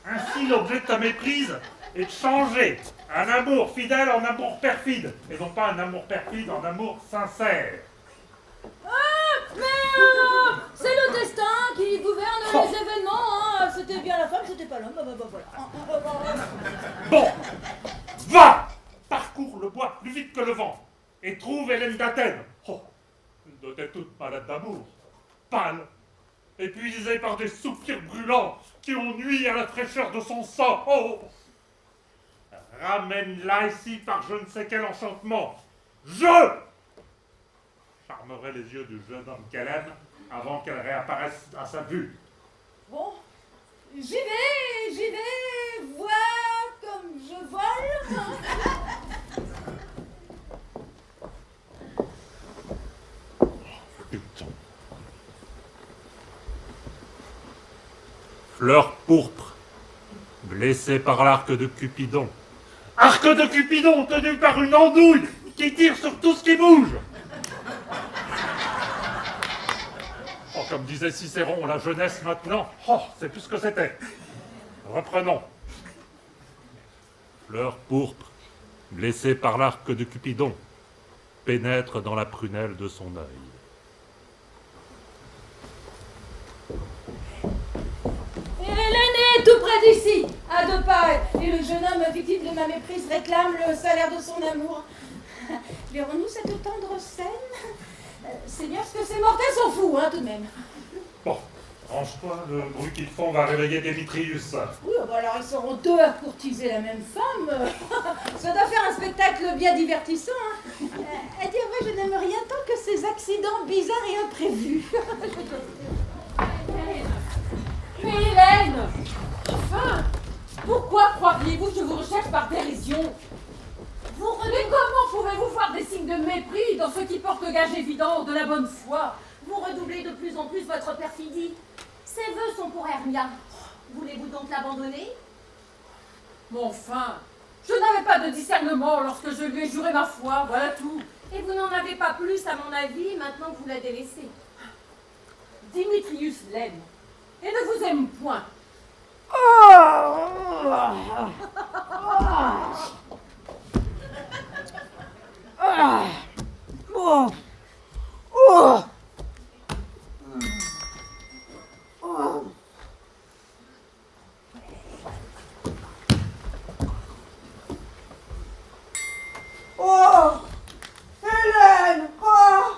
Ainsi, l'objet de ta méprise est de changer un amour fidèle en amour perfide, et non pas un amour perfide en amour sincère. C'est le destin qui gouverne les événements. Hein. C'était bien la femme, c'était pas l'homme. Voilà. Bon, va! Parcours le bois plus vite que le vent, et trouve Hélène d'Athènes. Oh, elle doit être toute malade d'amour, pâle, épuisée par des soupirs brûlants qui ont nui à la fraîcheur de son sang. Oh! Ramène-la ici par je ne sais quel enchantement. Je charmerai les yeux du jeune homme qu'elle aime avant qu'elle réapparaisse à sa vue. Bon, j'y vais, voir comme je vole. Putain. Fleur pourpre, blessée par l'arc de Cupidon. Arc de Cupidon tenu par une andouille qui tire sur tout ce qui bouge. Oh, comme disait Cicéron, la jeunesse maintenant, oh, c'est plus ce que c'était. Reprenons. Fleur pourpre, blessée par l'arc de Cupidon, pénètre dans la prunelle de son œil. Hélène est tout près d'ici, à 2 pas, et le jeune homme victime de ma méprise réclame le salaire de son amour. Verrons-nous cette tendre scène? C'est bien parce que ces mortels s'en foutent, hein, tout de même. Bon, range-toi, le bruit qu'ils font va réveiller Démétrius. Oui, bah alors ils seront 2 à courtiser la même femme. Ça doit faire un spectacle bien divertissant. Hein. À dire vrai, je n'aime rien tant que ces accidents bizarres et imprévus. Mais Hélène, enfin, pourquoi croiriez-vous que je vous recherche par dérision? Mais comment pouvez-vous voir des signes de mépris dans ce qui porte gage évident de la bonne foi? Vous redoublez de plus en plus votre perfidie. Ses vœux sont pour Hermia. Voulez-vous donc l'abandonner? Mais enfin, je n'avais pas de discernement lorsque je lui ai juré ma foi, voilà tout. Et vous n'en avez pas plus, à mon avis, maintenant que vous la délaissez. Démétrius l'aime et ne vous aime point. Oh, Hélène, oh,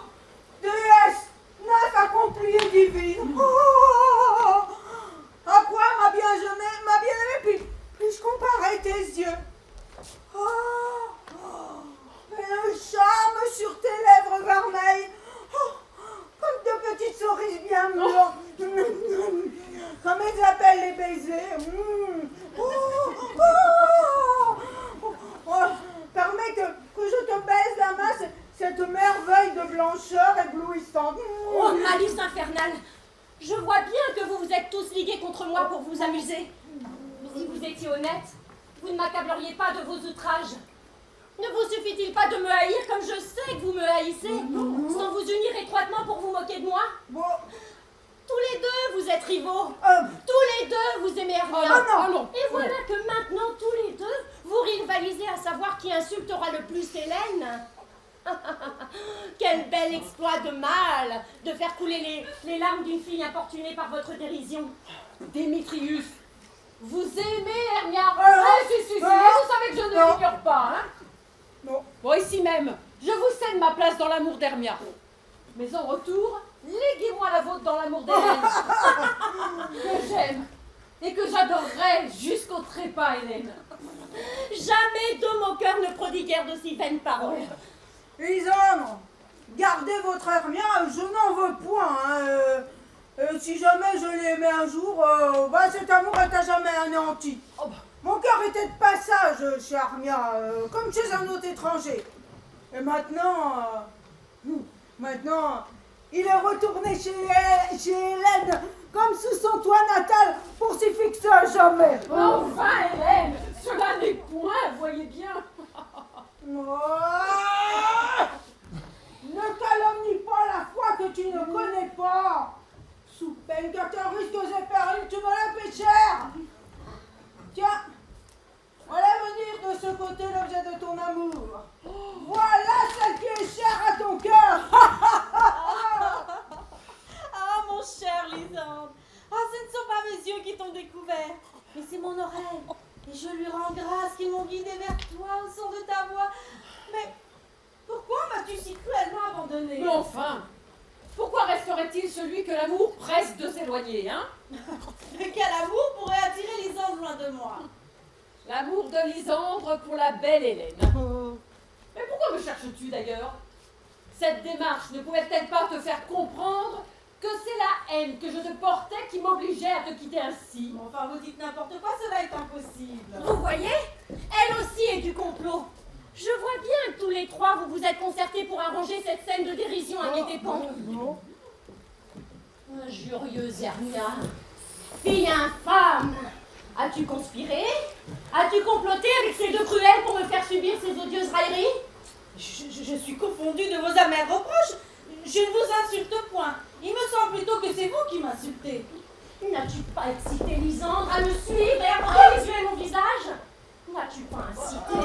déesse, nymphe accomplie et divine. Oh, à quoi ma bien-aimée puis-je comparer tes yeux? Oh, mais le charme sur tes lèvres vermeilles, oh, comme de petites cerises bien mûres, comme elles appellent les baisers. Permets que je te baise la main, cette merveille de blancheur éblouissante. Oh, malice infernale! Je vois bien que vous vous êtes tous ligués contre moi pour vous amuser. Si vous étiez honnête, vous ne m'accableriez pas de vos outrages. Ne vous suffit-il pas de me haïr comme je sais que vous me haïssez, sans vous unir étroitement pour vous moquer de moi? Bon. Tous les deux, vous êtes rivaux. Tous les deux, vous aimez Hermia. non. Et voilà que maintenant, tous les deux, vous rivalisez à savoir qui insultera le plus Hélène. Quel bel exploit de mâle de faire couler les larmes d'une fille importunée par votre dérision. Démétrius, vous aimez Hermia? Si, vous savez que je ne l'ignore pas, hein? Non. Bon, ici même, je vous cède ma place dans l'amour d'Hermia. Mais en retour, léguez-moi la vôtre dans l'amour d'Hélène. Que j'aime et que j'adorerai jusqu'au trépas, Hélène. Jamais de mon cœur ne prodiguèrent d'aussi vaines paroles. Lisandre, gardez votre Hermia, je n'en veux point. Si jamais je l'aimais un jour, cet amour est à jamais anéanti. Mon cœur était de passage chez Hermia, comme chez un autre étranger. Et maintenant, il est retourné chez Hélène, comme sous son toit natal, pour s'y fixer à jamais. Enfin, Hélène, cela n'est point, voyez bien. Ne calomnie pas la foi que tu ne connais pas. Sous peine que te risques et périls, tu me la paies cher. Tiens, voilà venir de ce côté l'objet de ton amour. Voilà celle qui est chère à ton cœur. Ah, mon cher Lisandre. Ah, ce ne sont pas mes yeux qui t'ont découvert, mais c'est mon oreille. Et je lui rends grâce qu'ils m'ont guidé vers toi au son de ta voix. Mais pourquoi m'as-tu si cruellement abandonné? Mais enfin, pourquoi resterait-il celui que l'amour presse de s'éloigner, hein? Mais quel amour pourrait attirer Lisandre loin de moi? L'amour de Lisandre pour la belle Hélène. Mais pourquoi me cherches-tu d'ailleurs? Cette démarche ne pouvait-elle pas te faire comprendre que c'est la haine que je te portais qui m'obligeait à te quitter ainsi? Enfin, vous dites n'importe quoi, cela est impossible. Vous voyez? Elle aussi est du complot. Je vois bien que tous les trois vous vous êtes concertés pour arranger cette scène de dérision à mes dépens. Injurieuse Hermia, fille infâme, as-tu conspiré? As-tu comploté avec ces deux cruels pour me faire subir ces odieuses railleries? Je suis confondue de vos amers reproches. Je ne vous insulte point. Il me semble plutôt que c'est vous qui m'insultez. N'as-tu pas excité Lisandre à me suivre et à porter les yeux à mon visage? N'as-tu pas incité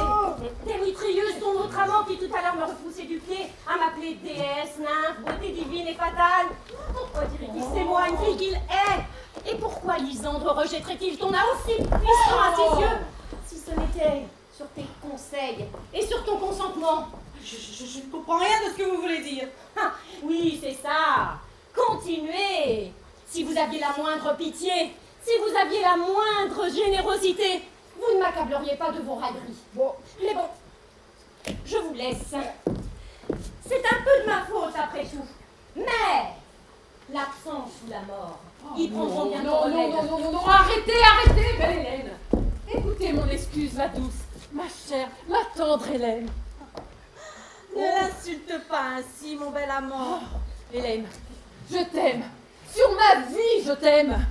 Démétrieuse, ton autre amant qui tout à l'heure me repoussait du pied, à m'appeler déesse, nymphe, beauté divine et fatale? Pourquoi dirait-il c'est moi, une fille qu'il est? Et pourquoi Lisandre rejetterait-il ton âme aussi puissant à ses yeux, si ce n'était sur tes conseils et sur ton consentement? Je ne comprends rien de ce que vous voulez dire. Ah, oui, c'est ça. Continuez. Si vous aviez la moindre pitié, si vous aviez la moindre générosité, vous ne m'accableriez pas de vos railleries. Mais bon, je vous laisse. C'est un peu de ma faute après tout. Mais l'absence ou la mort, ils prendront bien Non, remède. non, arrêtez, belle Hélène. Écoutez mon excuse, ma douce, ma chère, ma tendre Hélène. Ne l'insulte pas ainsi, mon bel amant. Hélène, je t'aime. Sur ma vie, je t'aime.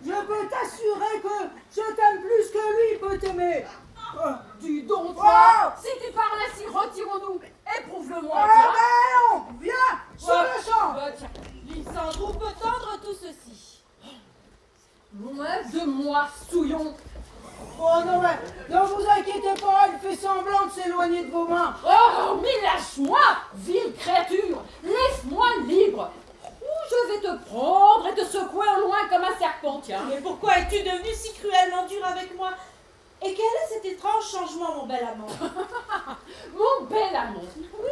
Je peux t'assurer que je t'aime plus que lui peut t'aimer. Dis donc, toi, si tu parles ainsi, retirons-nous. Éprouve-le-moi. Non, viens, sur le champ. Lisandre, où peut tendre tout ceci? Loin de moi, souillon. Oh non, mais ne vous inquiétez pas, il fait semblant de s'éloigner de vos mains. Oh, mais lâche-moi, vile créature. Laisse-moi libre. Ou je vais te prendre et te secouer au loin comme un serpent, tiens. Mais pourquoi es-tu devenu si cruellement dur avec moi? Et quel est cet étrange changement, mon bel amant? Mon bel amant. Oui.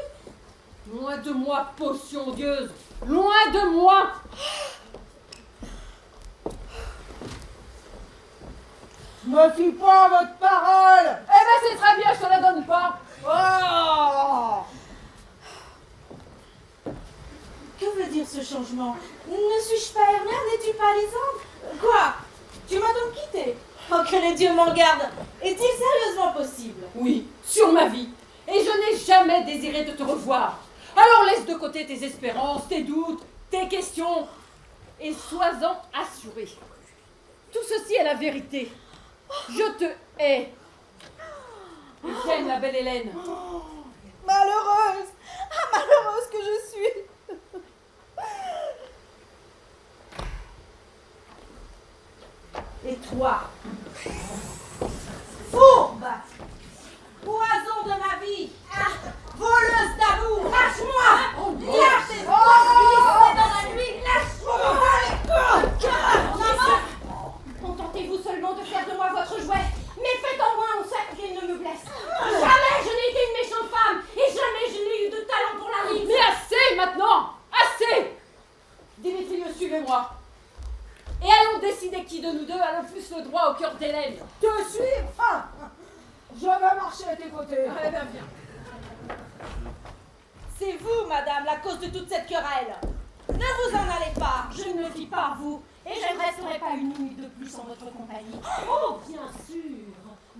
Loin de moi, potion odieuse. Loin de moi. Je me fie pas à votre parole. Eh ben c'est très bien, je te la donne pas. Oh. Que veut dire ce changement? Ne suis-je pas Hermia? N'es-tu pas Lisandre? Quoi? Tu m'as donc quitté? Oh, que les dieux m'en gardent! Est-il sérieusement possible? Oui, sur ma vie. Et je n'ai jamais désiré de te revoir. Alors laisse de côté tes espérances, tes doutes, tes questions, et sois-en assuré. Tout ceci est la vérité. Je te hais. Et j'aime la belle Hélène. Malheureuse! Ah, malheureuse que je suis! Et toi, fourbe, poison de ma vie, voleuse d'amour, lâche-moi! Lâche tes doigts dans la nuit, lâche-moi! Maman, contentez-vous seulement de faire de moi votre jouet, mais faites en moins qu'elle ne me blesse. Jamais je n'ai été une méchante femme, et jamais je n'ai eu de talent pour la rime. Mais assez maintenant! Assez! Démétrieux, suivez-moi. Et allons allons décider qui de nous deux a le plus le droit au cœur d'Hélène. Te suivre? Ah, je vais marcher à tes côtés. Eh bien, viens. C'est vous, madame, la cause de toute cette querelle. Ne vous en allez pas. Je ne le vis pas, vous, et je ne resterai pas une minute de plus en votre compagnie. Oh, bien sûr,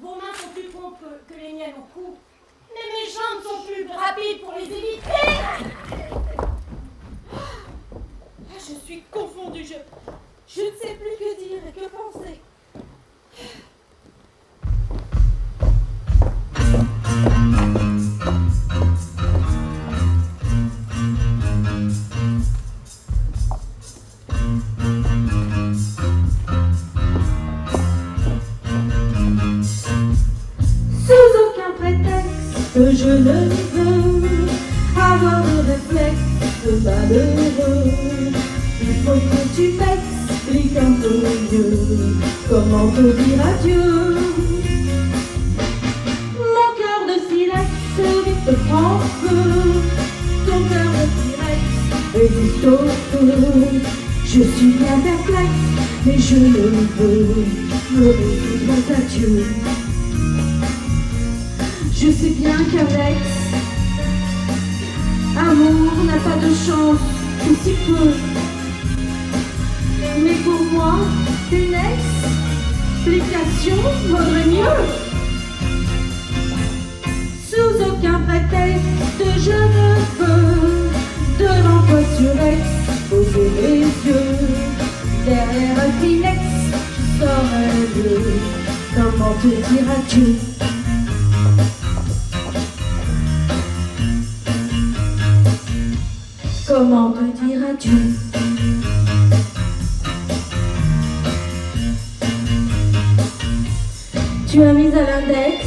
vos mains sont plus promptes que les miennes au cou, mais mes jambes sont plus rapides pour les éviter. Ah, je suis confondue. Je ne sais plus que dire et que penser. Sous aucun prétexte, je ne veux avoir le réflexe de malheureux. Il faut que tu m'expliques un peu mieux comment te dire adieu. Mon cœur de silex vite prend feu, ton cœur de silex résiste au feu. Je suis bien perplexe, mais je ne veux me résoudre à Dieu. Je sais bien qu'Alex, amour n'a pas de chance, ou si peu. Mais pour moi, une explication vaudrait mieux. Sous aucun prétexte, je ne veux devant toi sur ex poser mes yeux. Derrière un Kleenex, je saurais mieux comment te dire adieu. Comment te dire adieu? Tu as mis à l'index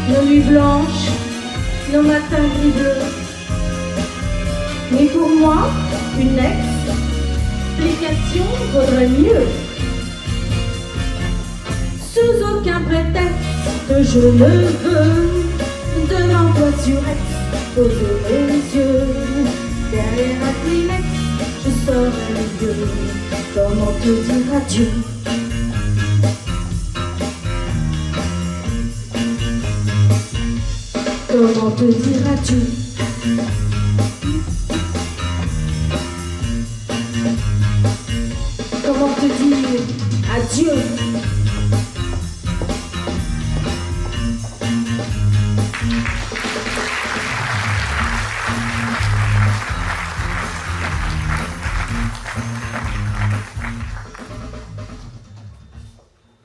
nos nuits blanches, nos matins gris bleus. Mais pour moi, une explication vaudrait mieux. Sous aucun prétexte, je ne veux devant toi sur ex poser mes yeux. Derrière un Kleenex, je saurais mieux comment te dire adieu. Comment te dire adieu? Comment te dire adieu?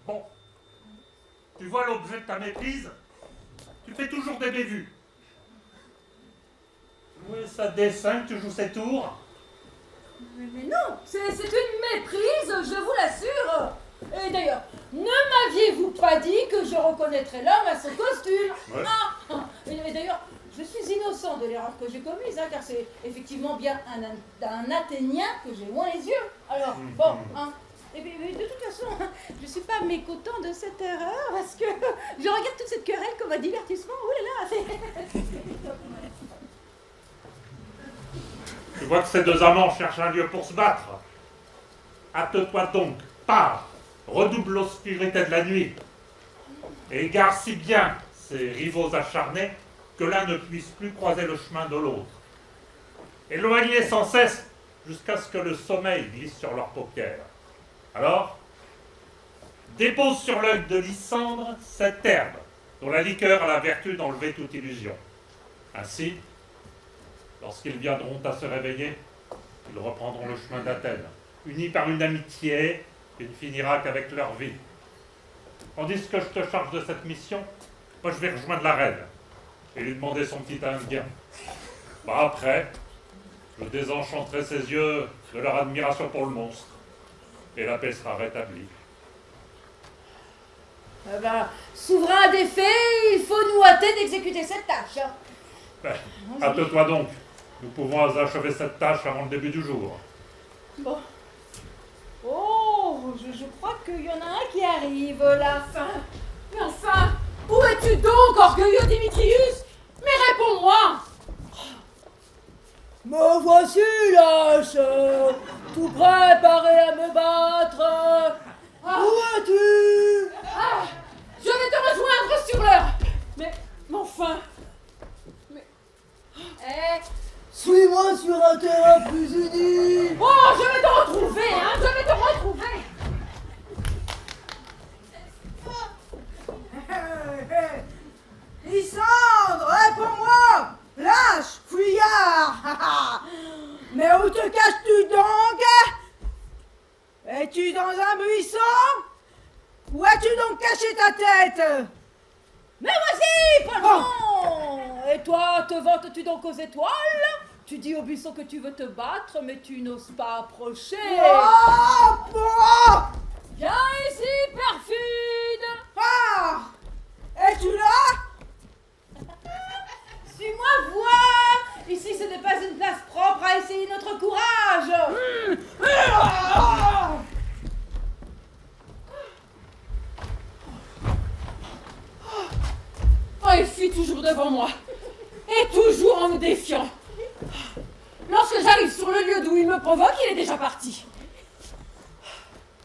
Bon, tu vois l'objet de ta méprise? Tu fais toujours des bévues. Jouer ça D5, tu joues ses tours. Mais non, c'est une méprise, je vous l'assure. Et d'ailleurs, ne m'aviez-vous pas dit que je reconnaîtrais l'homme à son costume? Ouais. Et d'ailleurs, je suis innocent de l'erreur que j'ai commise, hein, car c'est effectivement bien un Athénien que j'ai loin les yeux. Alors, bon, et de toute façon, je ne suis pas mécontent de cette erreur, parce que je regarde toute cette querelle comme un divertissement. Oh là là, c'est... Tu vois que ces deux amants cherchent un lieu pour se battre. Hâte-toi donc, pars, redouble l'obscurité de la nuit, et égare si bien ces rivaux acharnés que l'un ne puisse plus croiser le chemin de l'autre. Éloigne-les sans cesse jusqu'à ce que le sommeil glisse sur leurs paupières. Alors, dépose sur l'œil de Lysandre cette herbe dont la liqueur a la vertu d'enlever toute illusion. Ainsi, lorsqu'ils viendront à se réveiller, ils reprendront le chemin d'Athènes, unis par une amitié qui ne finira qu'avec leur vie. Tandis que je te charge de cette mission, moi je vais rejoindre la reine et lui demander son petit indien. Après, je désenchanterai ses yeux de leur admiration pour le monstre, et la paix sera rétablie. Eh ben, souverain des fées, il faut nous hâter d'exécuter cette tâche. Ben, hâte-toi donc, nous pouvons achever cette tâche avant le début du jour. Bon. Oh, je crois qu'il y en a un qui arrive là. Mais enfin, où es-tu donc, orgueilleux Démétrius? Mais réponds-moi. Me voici, lâche. tout préparé à me battre. Où es-tu? Je vais te rejoindre sur l'heure. Mais enfin. Suis-moi sur un terrain plus uni. Oh, je vais te retrouver, hein, je vais te retrouver. Lysandre, réponds-moi! Lâche, fuyard! Mais où te caches-tu donc? Es-tu dans un buisson? Où as-tu donc caché ta tête? Mais voici, Poltron. Et toi, te vantes-tu donc aux étoiles? Tu dis au buisson que tu veux te battre, mais tu n'oses pas approcher. Viens ici, perfide. Es-tu là? Suis-moi voir. Ici, ce n'est pas une place propre à essayer notre courage. Oh, il fuit toujours devant moi. Et toujours en me défiant. Lorsque j'arrive sur le lieu d'où il me provoque, il est déjà parti.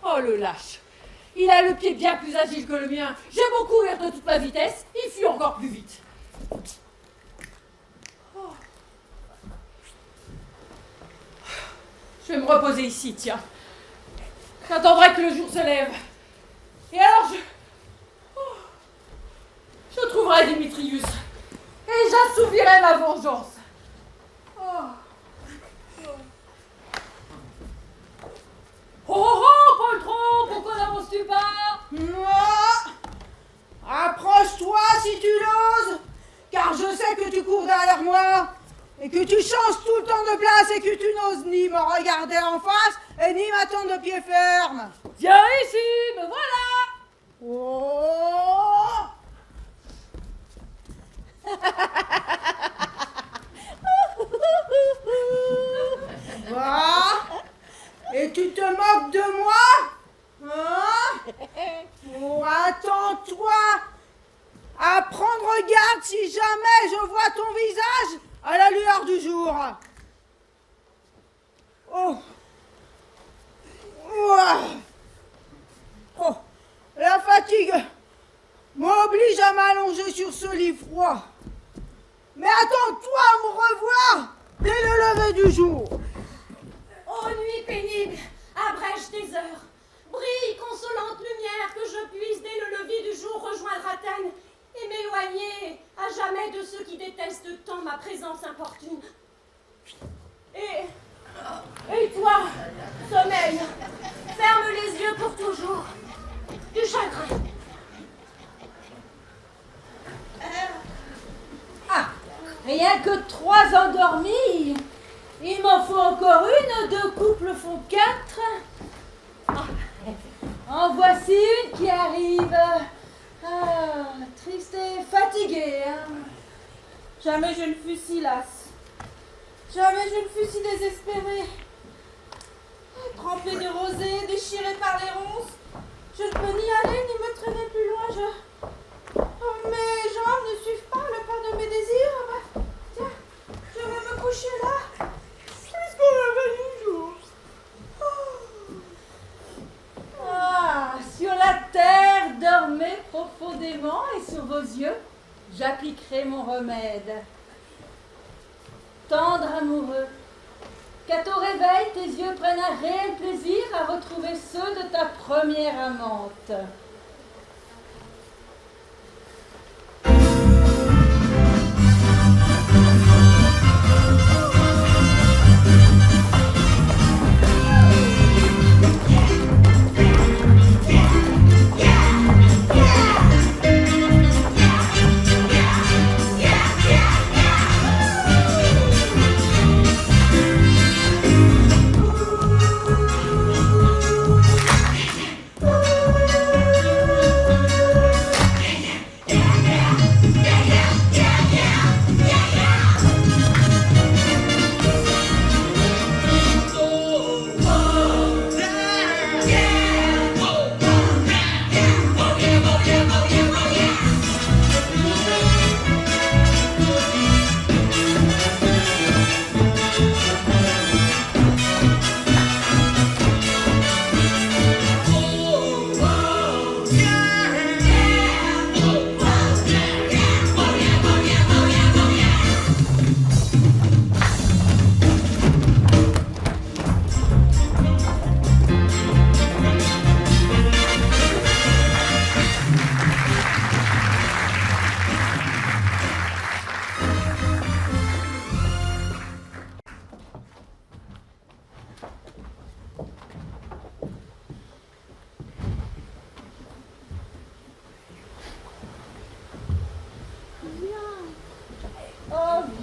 Oh, le lâche. Il a le pied bien plus agile que le mien. J'ai beau courir de toute ma vitesse, il fuit encore plus vite. Oh. Je vais me reposer ici, tiens. J'attendrai que le jour se lève. Et alors je trouverai Dimitrius. Et j'assouvirai ma vengeance. Oh, Poltron, pourquoi n'avances-tu pas? Moi, approche-toi si tu l'oses, car je sais que tu cours derrière moi, et que tu changes tout le temps de place, et que tu n'oses ni me regarder en face, et ni m'attendre de pied ferme. Viens ici, me voilà. Oh. Quoi? Et tu te moques de moi? Hein? Oh, attends-toi à prendre garde si jamais je vois ton visage à la lueur du jour. Oh. Oh. La fatigue m'oblige à m'allonger sur ce lit froid. Mais attends-toi à me revoir dès le lever du jour. Ô nuit pénible, abrège tes heures. Brille, consolante lumière, que je puisse dès le lever du jour rejoindre Athènes et m'éloigner à jamais de ceux qui détestent tant ma présence importune. Et toi, sommeil, ferme les yeux pour toujours. Du chagrin. Rien que 3 endormis. Il m'en faut encore une, 2 couples font 4. En voici une qui arrive. Triste et fatiguée. Hein. Jamais je ne fus si lasse. Jamais je ne fus si désespérée. Trempée de rosée, déchirée par les ronces, je ne peux ni aller ni me traîner plus loin. Mes jambes ne suivent pas le pas de mes désirs. Tiens, je vais me coucher là, jusqu'au lever du jour. Sur la terre, dormez profondément et sur vos yeux, j'appliquerai mon remède. Tendre amoureux, qu'à ton réveil, tes yeux prennent un réel plaisir à retrouver ceux de ta première amante.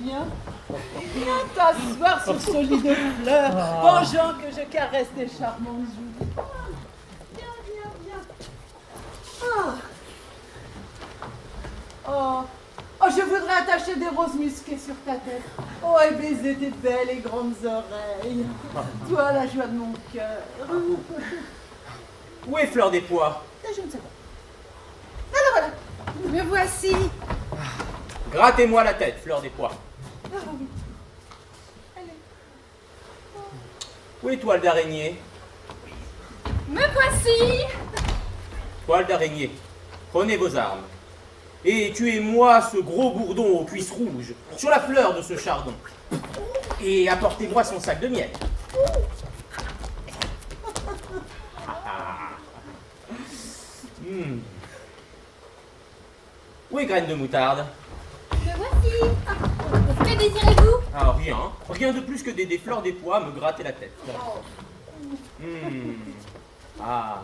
viens. Viens t'asseoir sur ce lit de fleurs, penchant que je caresse tes charmantes joues. Viens. Oh, je voudrais attacher des roses musquées sur ta tête. Oh, et baiser tes belles et grandes oreilles. Toi, la joie de mon cœur. Où est Fleur des Pois? Je ne sais pas. Alors voilà, me voici. Grattez-moi la tête, Fleur des Pois. Ah oui. Allez. Où est Toile d'araignée? Me voici! Toile d'araignée, prenez vos armes. Et tuez-moi ce gros bourdon aux cuisses rouges, sur la fleur de ce chardon. Et apportez-moi son sac de miel. Où est Graine de Moutarde? Me voici! Que désirez-vous? Ah, rien. Rien de plus que des fleurs des pois me gratter la tête. Ah.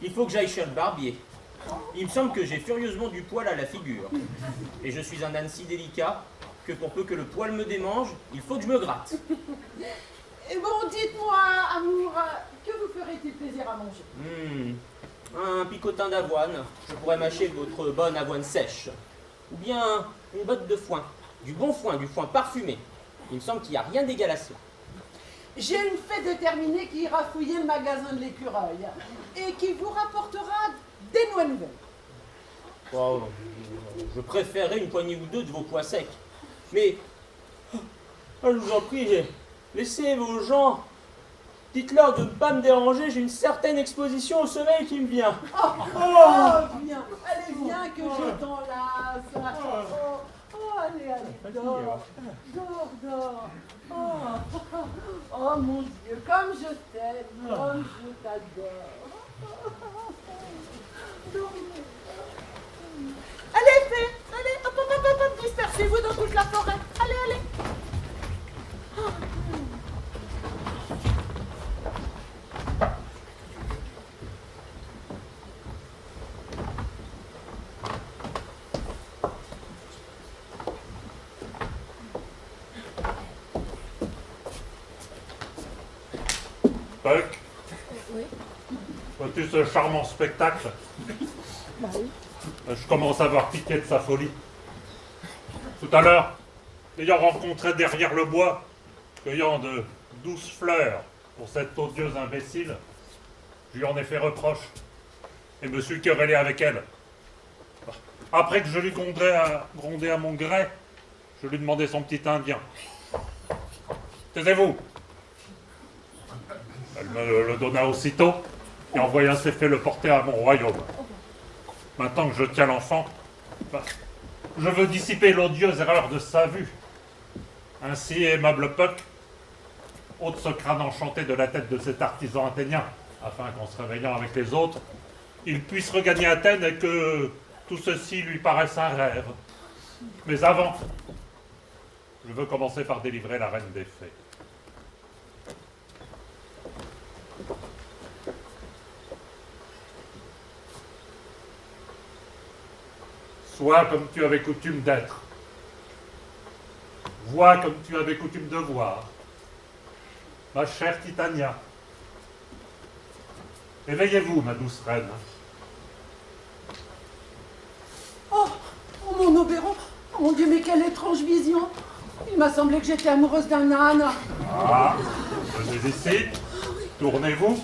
Il faut que j'aille chez le barbier. Il me semble que j'ai furieusement du poil à la figure. Et je suis un âne si délicat que pour peu que le poil me démange, il faut que je me gratte. Et bon, dites-moi, amour, que vous ferait-il plaisir à manger? Un picotin d'avoine. Je pourrais mâcher votre bonne avoine sèche. Ou bien une botte de foin. Du bon foin, du foin parfumé. Il me semble qu'il n'y a rien d'égal à cela. J'ai une fée déterminée qui ira fouiller le magasin de l'écureuil et qui vous rapportera des noix nouvelles. Oh, je préférerais une poignée ou deux de vos pois secs. Mais, je vous en prie, laissez vos gens. Dites-leur de ne pas me déranger, j'ai une certaine exposition au sommeil qui me vient. Viens, allez, viens que je t'enlace. Allez, dors. Oh, mon Dieu, comme je t'aime, comme je t'adore. Allez, fée, allez, hop, dispersez-vous dans toute la forêt. Allez. Puck, vois-tu ce charmant spectacle? Je commence à avoir pitié de sa folie. Tout à l'heure, ayant rencontré derrière le bois, cueillant de douces fleurs pour cet odieux imbécile, je lui en ai fait reproche et me suis querellé avec elle. Après que je lui grondé à mon gré, je lui demandai son petit indien. Taisez-vous! Elle me le donna aussitôt et envoya ses faits le porter à mon royaume. Maintenant que je tiens l'enfant, je veux dissiper l'odieuse erreur de sa vue. Ainsi, aimable Puck, ôte ce crâne enchanté de la tête de cet artisan athénien, afin qu'en se réveillant avec les autres, il puisse regagner Athènes et que tout ceci lui paraisse un rêve. Mais avant, je veux commencer par délivrer la reine des fées. Sois comme tu avais coutume d'être. Vois comme tu avais coutume de voir. Ma chère Titania. Éveillez-vous, ma douce reine. Oh, mon Oberon, oh mon Dieu, mais quelle étrange vision. Il m'a semblé que j'étais amoureuse d'un âne. Ah, venez ici. Tournez-vous.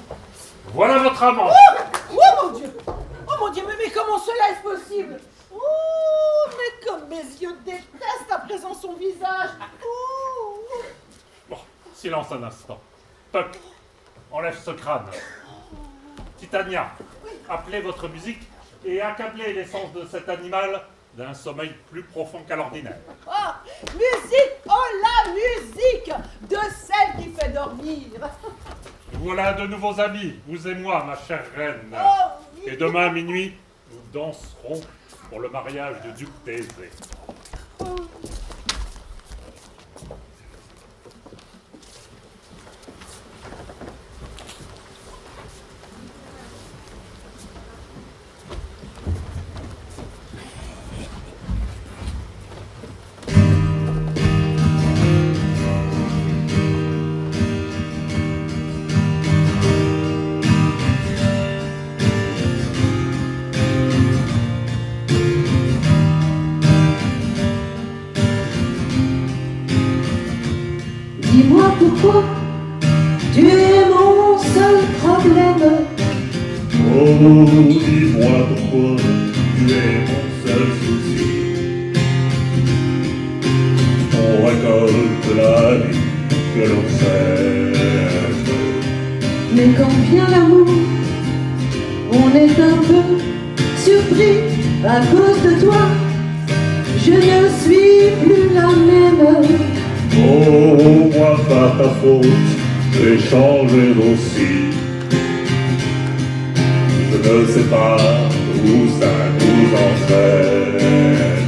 Voilà votre amant. Oh mon Dieu, mais comment cela est possible? Oh, mais comme mes yeux détestent à présent son visage. Bon, silence un instant. Puck, enlève ce crâne. Titania, appelez votre musique et accablez l'essence de cet animal d'un sommeil plus profond qu'à l'ordinaire. Oh, musique, oh la musique de celle qui fait dormir. Voilà de nouveaux amis, vous et moi, ma chère reine. Oh, oui. Et demain à minuit, nous danserons pour le mariage du duc d'Ézée. dis-moi pourquoi tu es mon seul problème. Oh, dis-moi pourquoi tu es mon seul souci. On récolte la vie que l'on sème. Mais quand vient l'amour, on est un peu surpris à cause de toi. Je ne suis plus la même. Oh, moi par ta faute, j'ai changé aussi. Je ne sais pas où ça nous entraîne.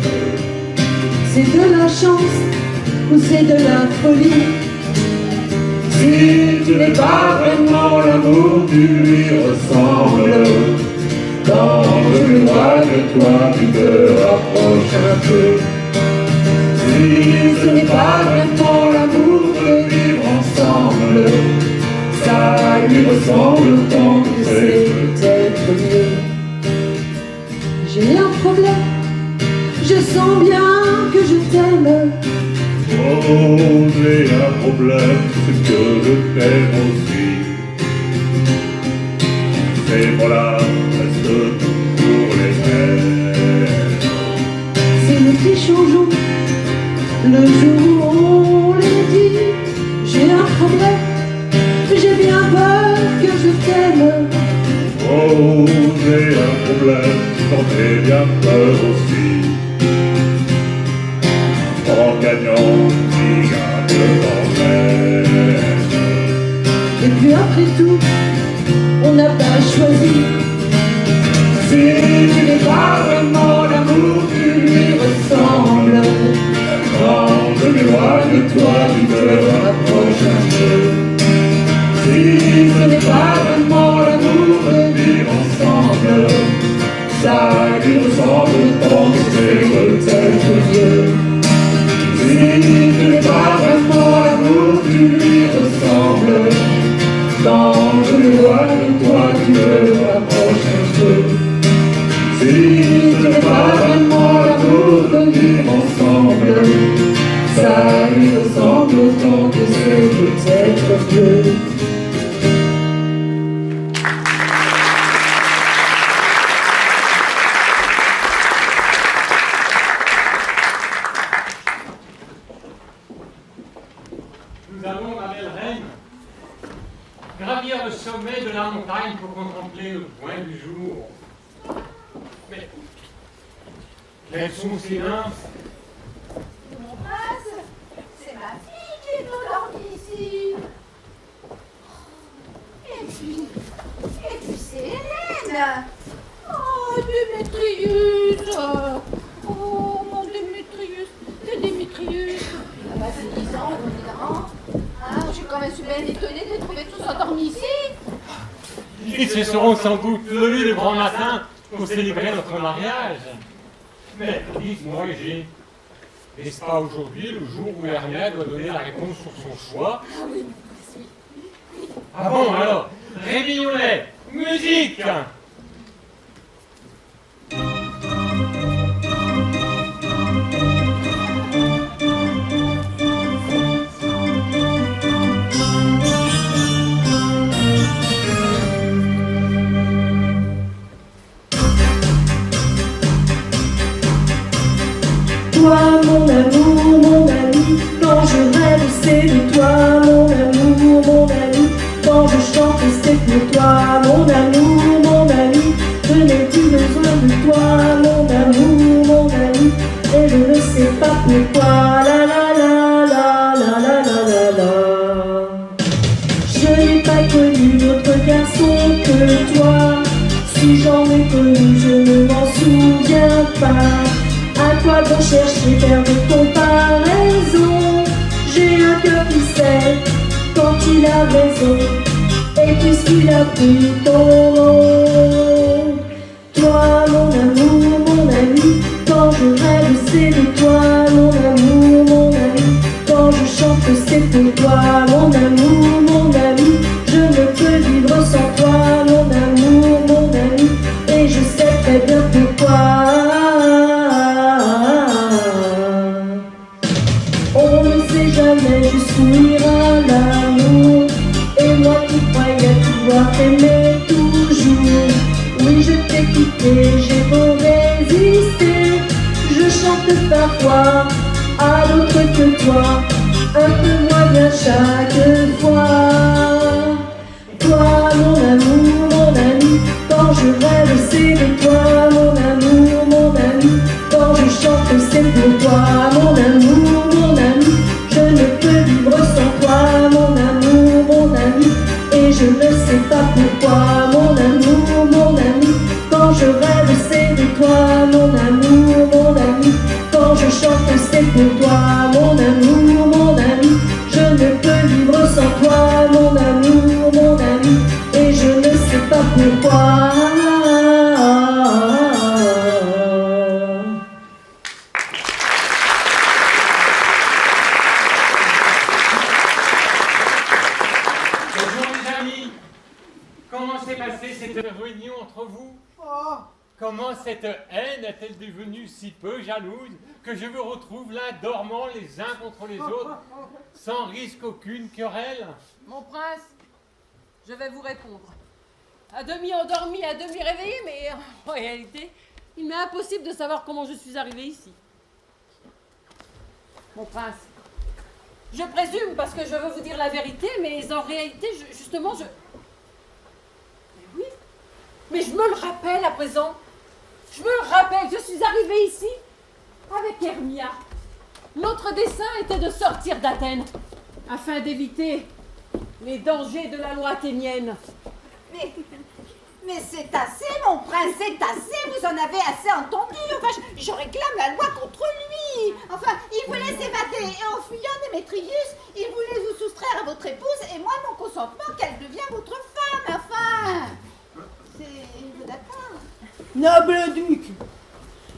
C'est de la chance ou c'est de la folie? Si tu n'es pas vraiment l'amour, tu lui ressembles. Quand je m'éloigne de toi, tu te rapproches un peu. Si ce n'est pas vraiment l'amour de vivre ensemble, ça lui ressemble tant que c'est peut-être mieux. J'ai un problème, je sens bien que je t'aime. Oh, j'ai un problème, c'est que je t'aime aussi. Ces mots-là restent toujours les mêmes. C'est nous qui changeons le jour où on les dit. J'ai un problème, j'ai bien peur que je t'aime. Oh, j'ai un problème, j'en ai bien peur aussi. En gagnant, tu gagnes t'emmènes. Et puis après tout, on n'a pas choisi. Si tu n'es pas vraiment l'amour, tu lui ressembles. Quand je m'éloigne de toi, tu te rapproches un peu. Si ce n'est pas vraiment l'amour de vivre ensemble, ça lui ressemble tant que c'est peut-être mieux. Si tu n'es pas vraiment l'amour, tu lui ressembles. Quand je m'éloigne de toi, tu te rapproches un peu. Si ce n'est pas vraiment l'amour de vivre ensemble, ça lui ressemble autant que c'est peut-être mieux. Nous allons, ma belle reine, gravir le sommet de la montagne pour contempler le point du jour. Mais quelles sont ces nymphes? Mon prince, c'est ma fille qui est endormie ici. Et puis c'est Hélène. Oh, Démétrius. Oh, mon Démétrius. C'est Démétrius. Ah bah c'est 10 ans, on est grand. Ah, je suis quand même super étonnée de trouver tous endormis ici. Ils se seront sans doute levés le grand matin pour célébrer notre mariage. Mais dites-moi, Égée, n'est-ce pas aujourd'hui le jour où Hermia doit donner la réponse sur son choix? Ah oui, Ah bon, alors, réveillons-les! Musique! Toi, mon amour, mon ami, quand je rêve, c'est de toi, mon amour, mon ami. Quand je chante, c'est pour toi, mon amour, mon ami. Je n'ai plus besoin de toi, mon amour, mon ami. Et je ne sais pas pourquoi, la la la la la la la la la. Je n'ai pas connu d'autre garçon que toi. Si j'en ai connu, je ne m'en souviens pas. À quoi bon chercher, faire de comparaison? J'ai un cœur qui sait quand il a raison, et puisqu'il a pris ton nom. Toi, mon amour, mon ami, quand je rêve, c'est de toi, mon amour, mon ami. Quand je chante, c'est pour toi, mon amour, mon ami. Je ne peux vivre sans toi, mon amour, mon ami. Et je sais très bien pourquoi. On ne sait jamais jusqu'où ira la cherche parfois à d'autres que toi, un peu moins bien chaque fois. Toi, mon amour, mon ami, quand je rêve, c'est de toi, mon amour, mon ami. Quand je chante, c'est pour toi, mon amour, mon ami. Je ne peux vivre sans toi, mon amour, mon ami. Et je ne sais pas pourquoi, mon amour, mon ami. Quand je rêve, c'est de toi, mon amour, mon ami. Quand je chante, c'est pour toi, mon amour, mon ami. Je ne peux vivre sans toi, mon amour, mon ami. Et je ne sais pas pourquoi. Bonjour les amis. Comment s'est passée cette réunion entre vous? Comment cette haine est-elle devenue si peu jalouse que je vous retrouve là dormant les uns contre les autres, sans risque aucune querelle? Mon prince, je vais vous répondre. À demi endormi, à demi réveillé, mais en réalité, il m'est impossible de savoir comment je suis arrivée ici. Mon prince, je présume parce que je veux vous dire la vérité, mais en réalité, justement, Mais oui, mais je me le rappelle à présent. Je me le rappelle, je suis arrivée ici avec Hermia. Notre dessein était de sortir d'Athènes afin d'éviter les dangers de la loi athénienne. Mais c'est assez, mon prince, c'est assez, vous en avez assez entendu. Enfin, je réclame la loi contre lui. Enfin, il voulait s'évader et en fuyant Démétrius, il voulait vous soustraire à votre épouse et moi, mon consentement, qu'elle devienne votre femme. Enfin, c'est d'accord. Noble duc,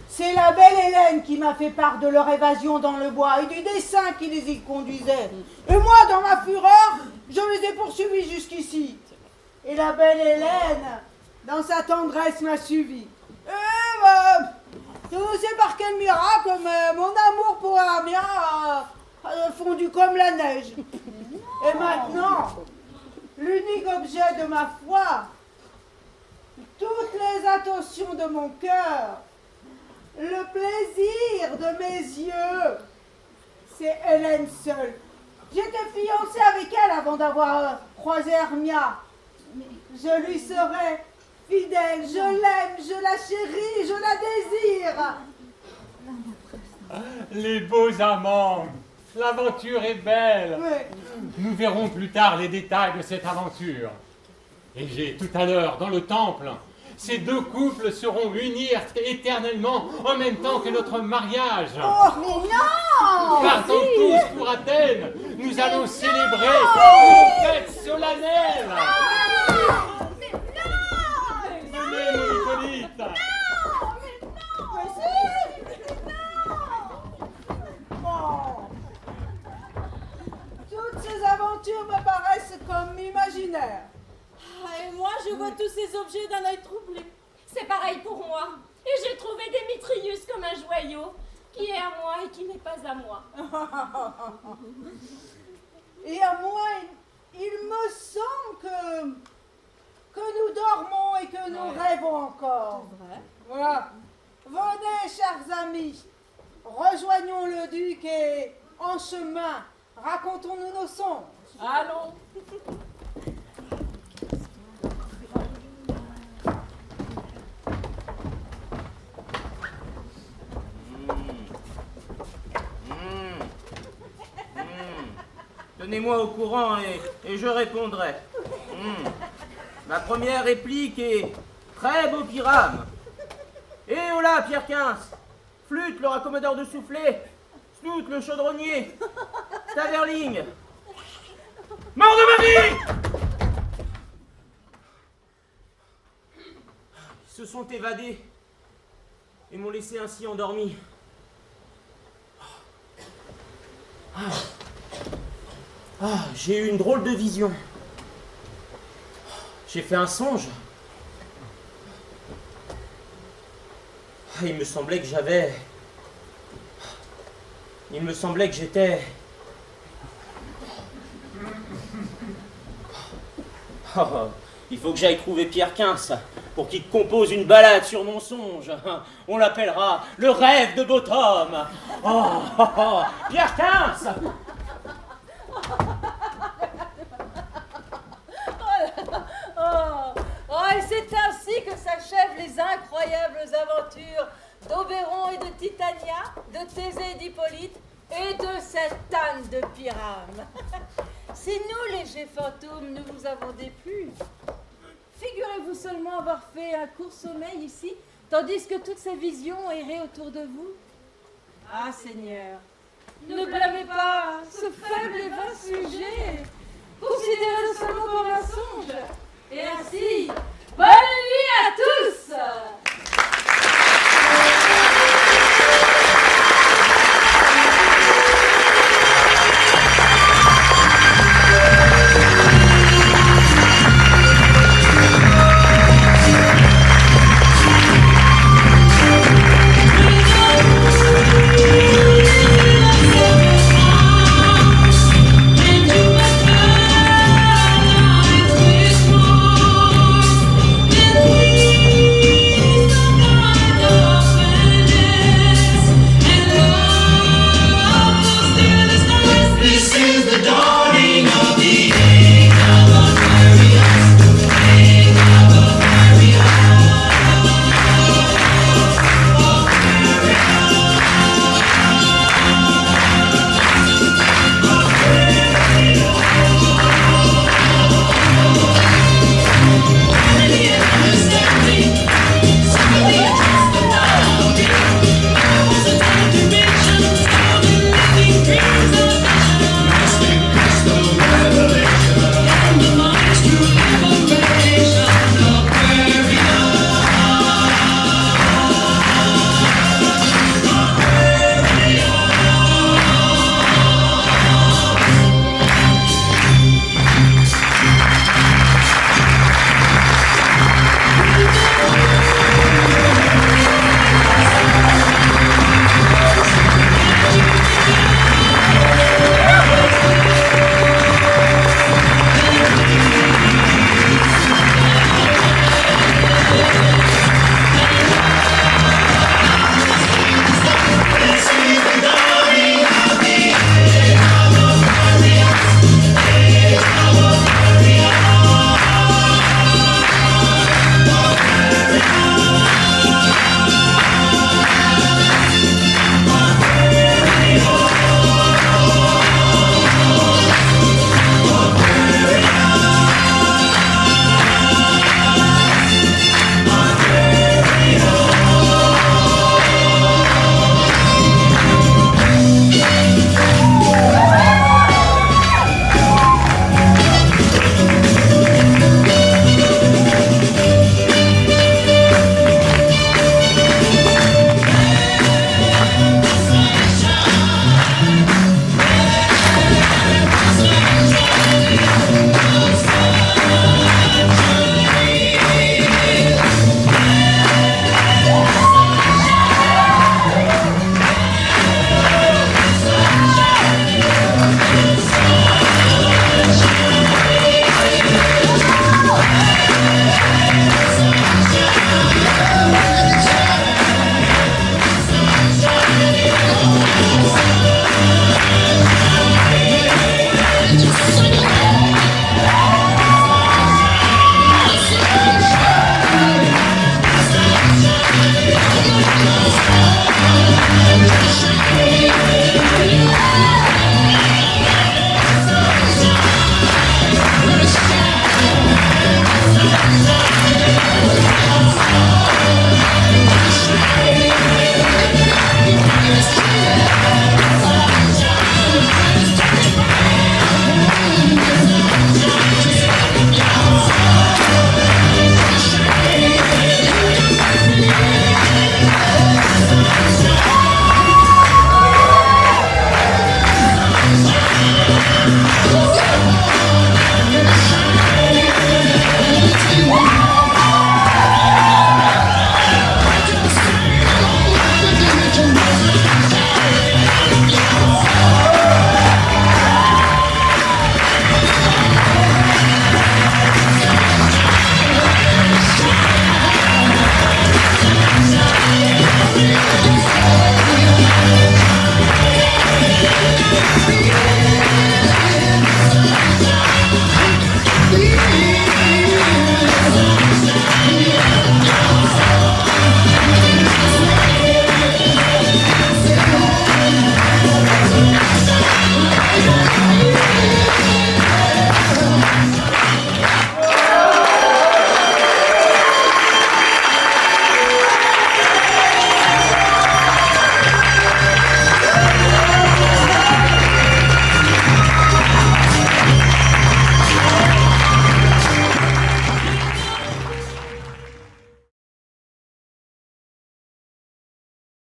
c'est la belle Hélène qui m'a fait part de leur évasion dans le bois et du dessein qui les y conduisait. Et moi, dans ma fureur, je les ai poursuivis jusqu'ici. Et la belle Hélène, dans sa tendresse, m'a suivi. Et je ne sais par quel miracle, mais mon amour pour Hermia a fondu comme la neige. Et maintenant, l'unique objet de ma foi, toutes les attentions de mon cœur, le plaisir de mes yeux, c'est Hélène seule. J'étais fiancée avec elle avant d'avoir croisé Hermia. Je lui serai fidèle, je l'aime, je la chéris, je la désire. Les beaux amants, l'aventure est belle. Nous verrons plus tard les détails de cette aventure. Et j'ai tout à l'heure, dans le temple, ces deux couples seront unis éternellement en même temps que notre mariage. Oh, mais non! Partons tous pour Athènes. Nous allons célébrer une fête solennelle. Venez, mon Hippolyte. Toutes ces aventures me paraissent comme imaginaires. Et moi, je vois tous ces objets d'un œil troublé. C'est pareil pour moi. Et j'ai trouvé Démétrius comme un joyau qui est à moi et qui n'est pas à moi. Et à moi, il me semble que nous dormons et que nous rêvons encore. Voilà. Venez, chers amis, rejoignons le duc et en chemin, racontons-nous nos songes. Allons. Tenez-moi au courant et je répondrai. Ma première réplique est très beau Pyrame. Et oh là, Pierre XV, Flûte, le raccommodeur de soufflet, Snout, le chaudronnier, Staverling, mort de Marie! Ils se sont évadés et m'ont laissé ainsi endormi. J'ai eu une drôle de vision. J'ai fait un songe. Il me semblait que j'étais... il faut que j'aille trouver Pierre XV. pour qu'il compose une ballade sur mon songe. On l'appellera le rêve de Bottom. Pierre Quince. Et c'est ainsi que s'achèvent les incroyables aventures d'Oberon et de Titania, de Thésée et d'Hippolyte, et de cette Anne de Pyrame. Si nous, légers fantômes, nous vous avons déplu, figurez-vous seulement avoir fait un court sommeil ici, tandis que toutes ces visions erraient autour de vous. Ah, Seigneur, ne blâmez pas ce faible et vain sujet. Considérez-le seulement comme un songe. Et ainsi, bonne nuit à tous!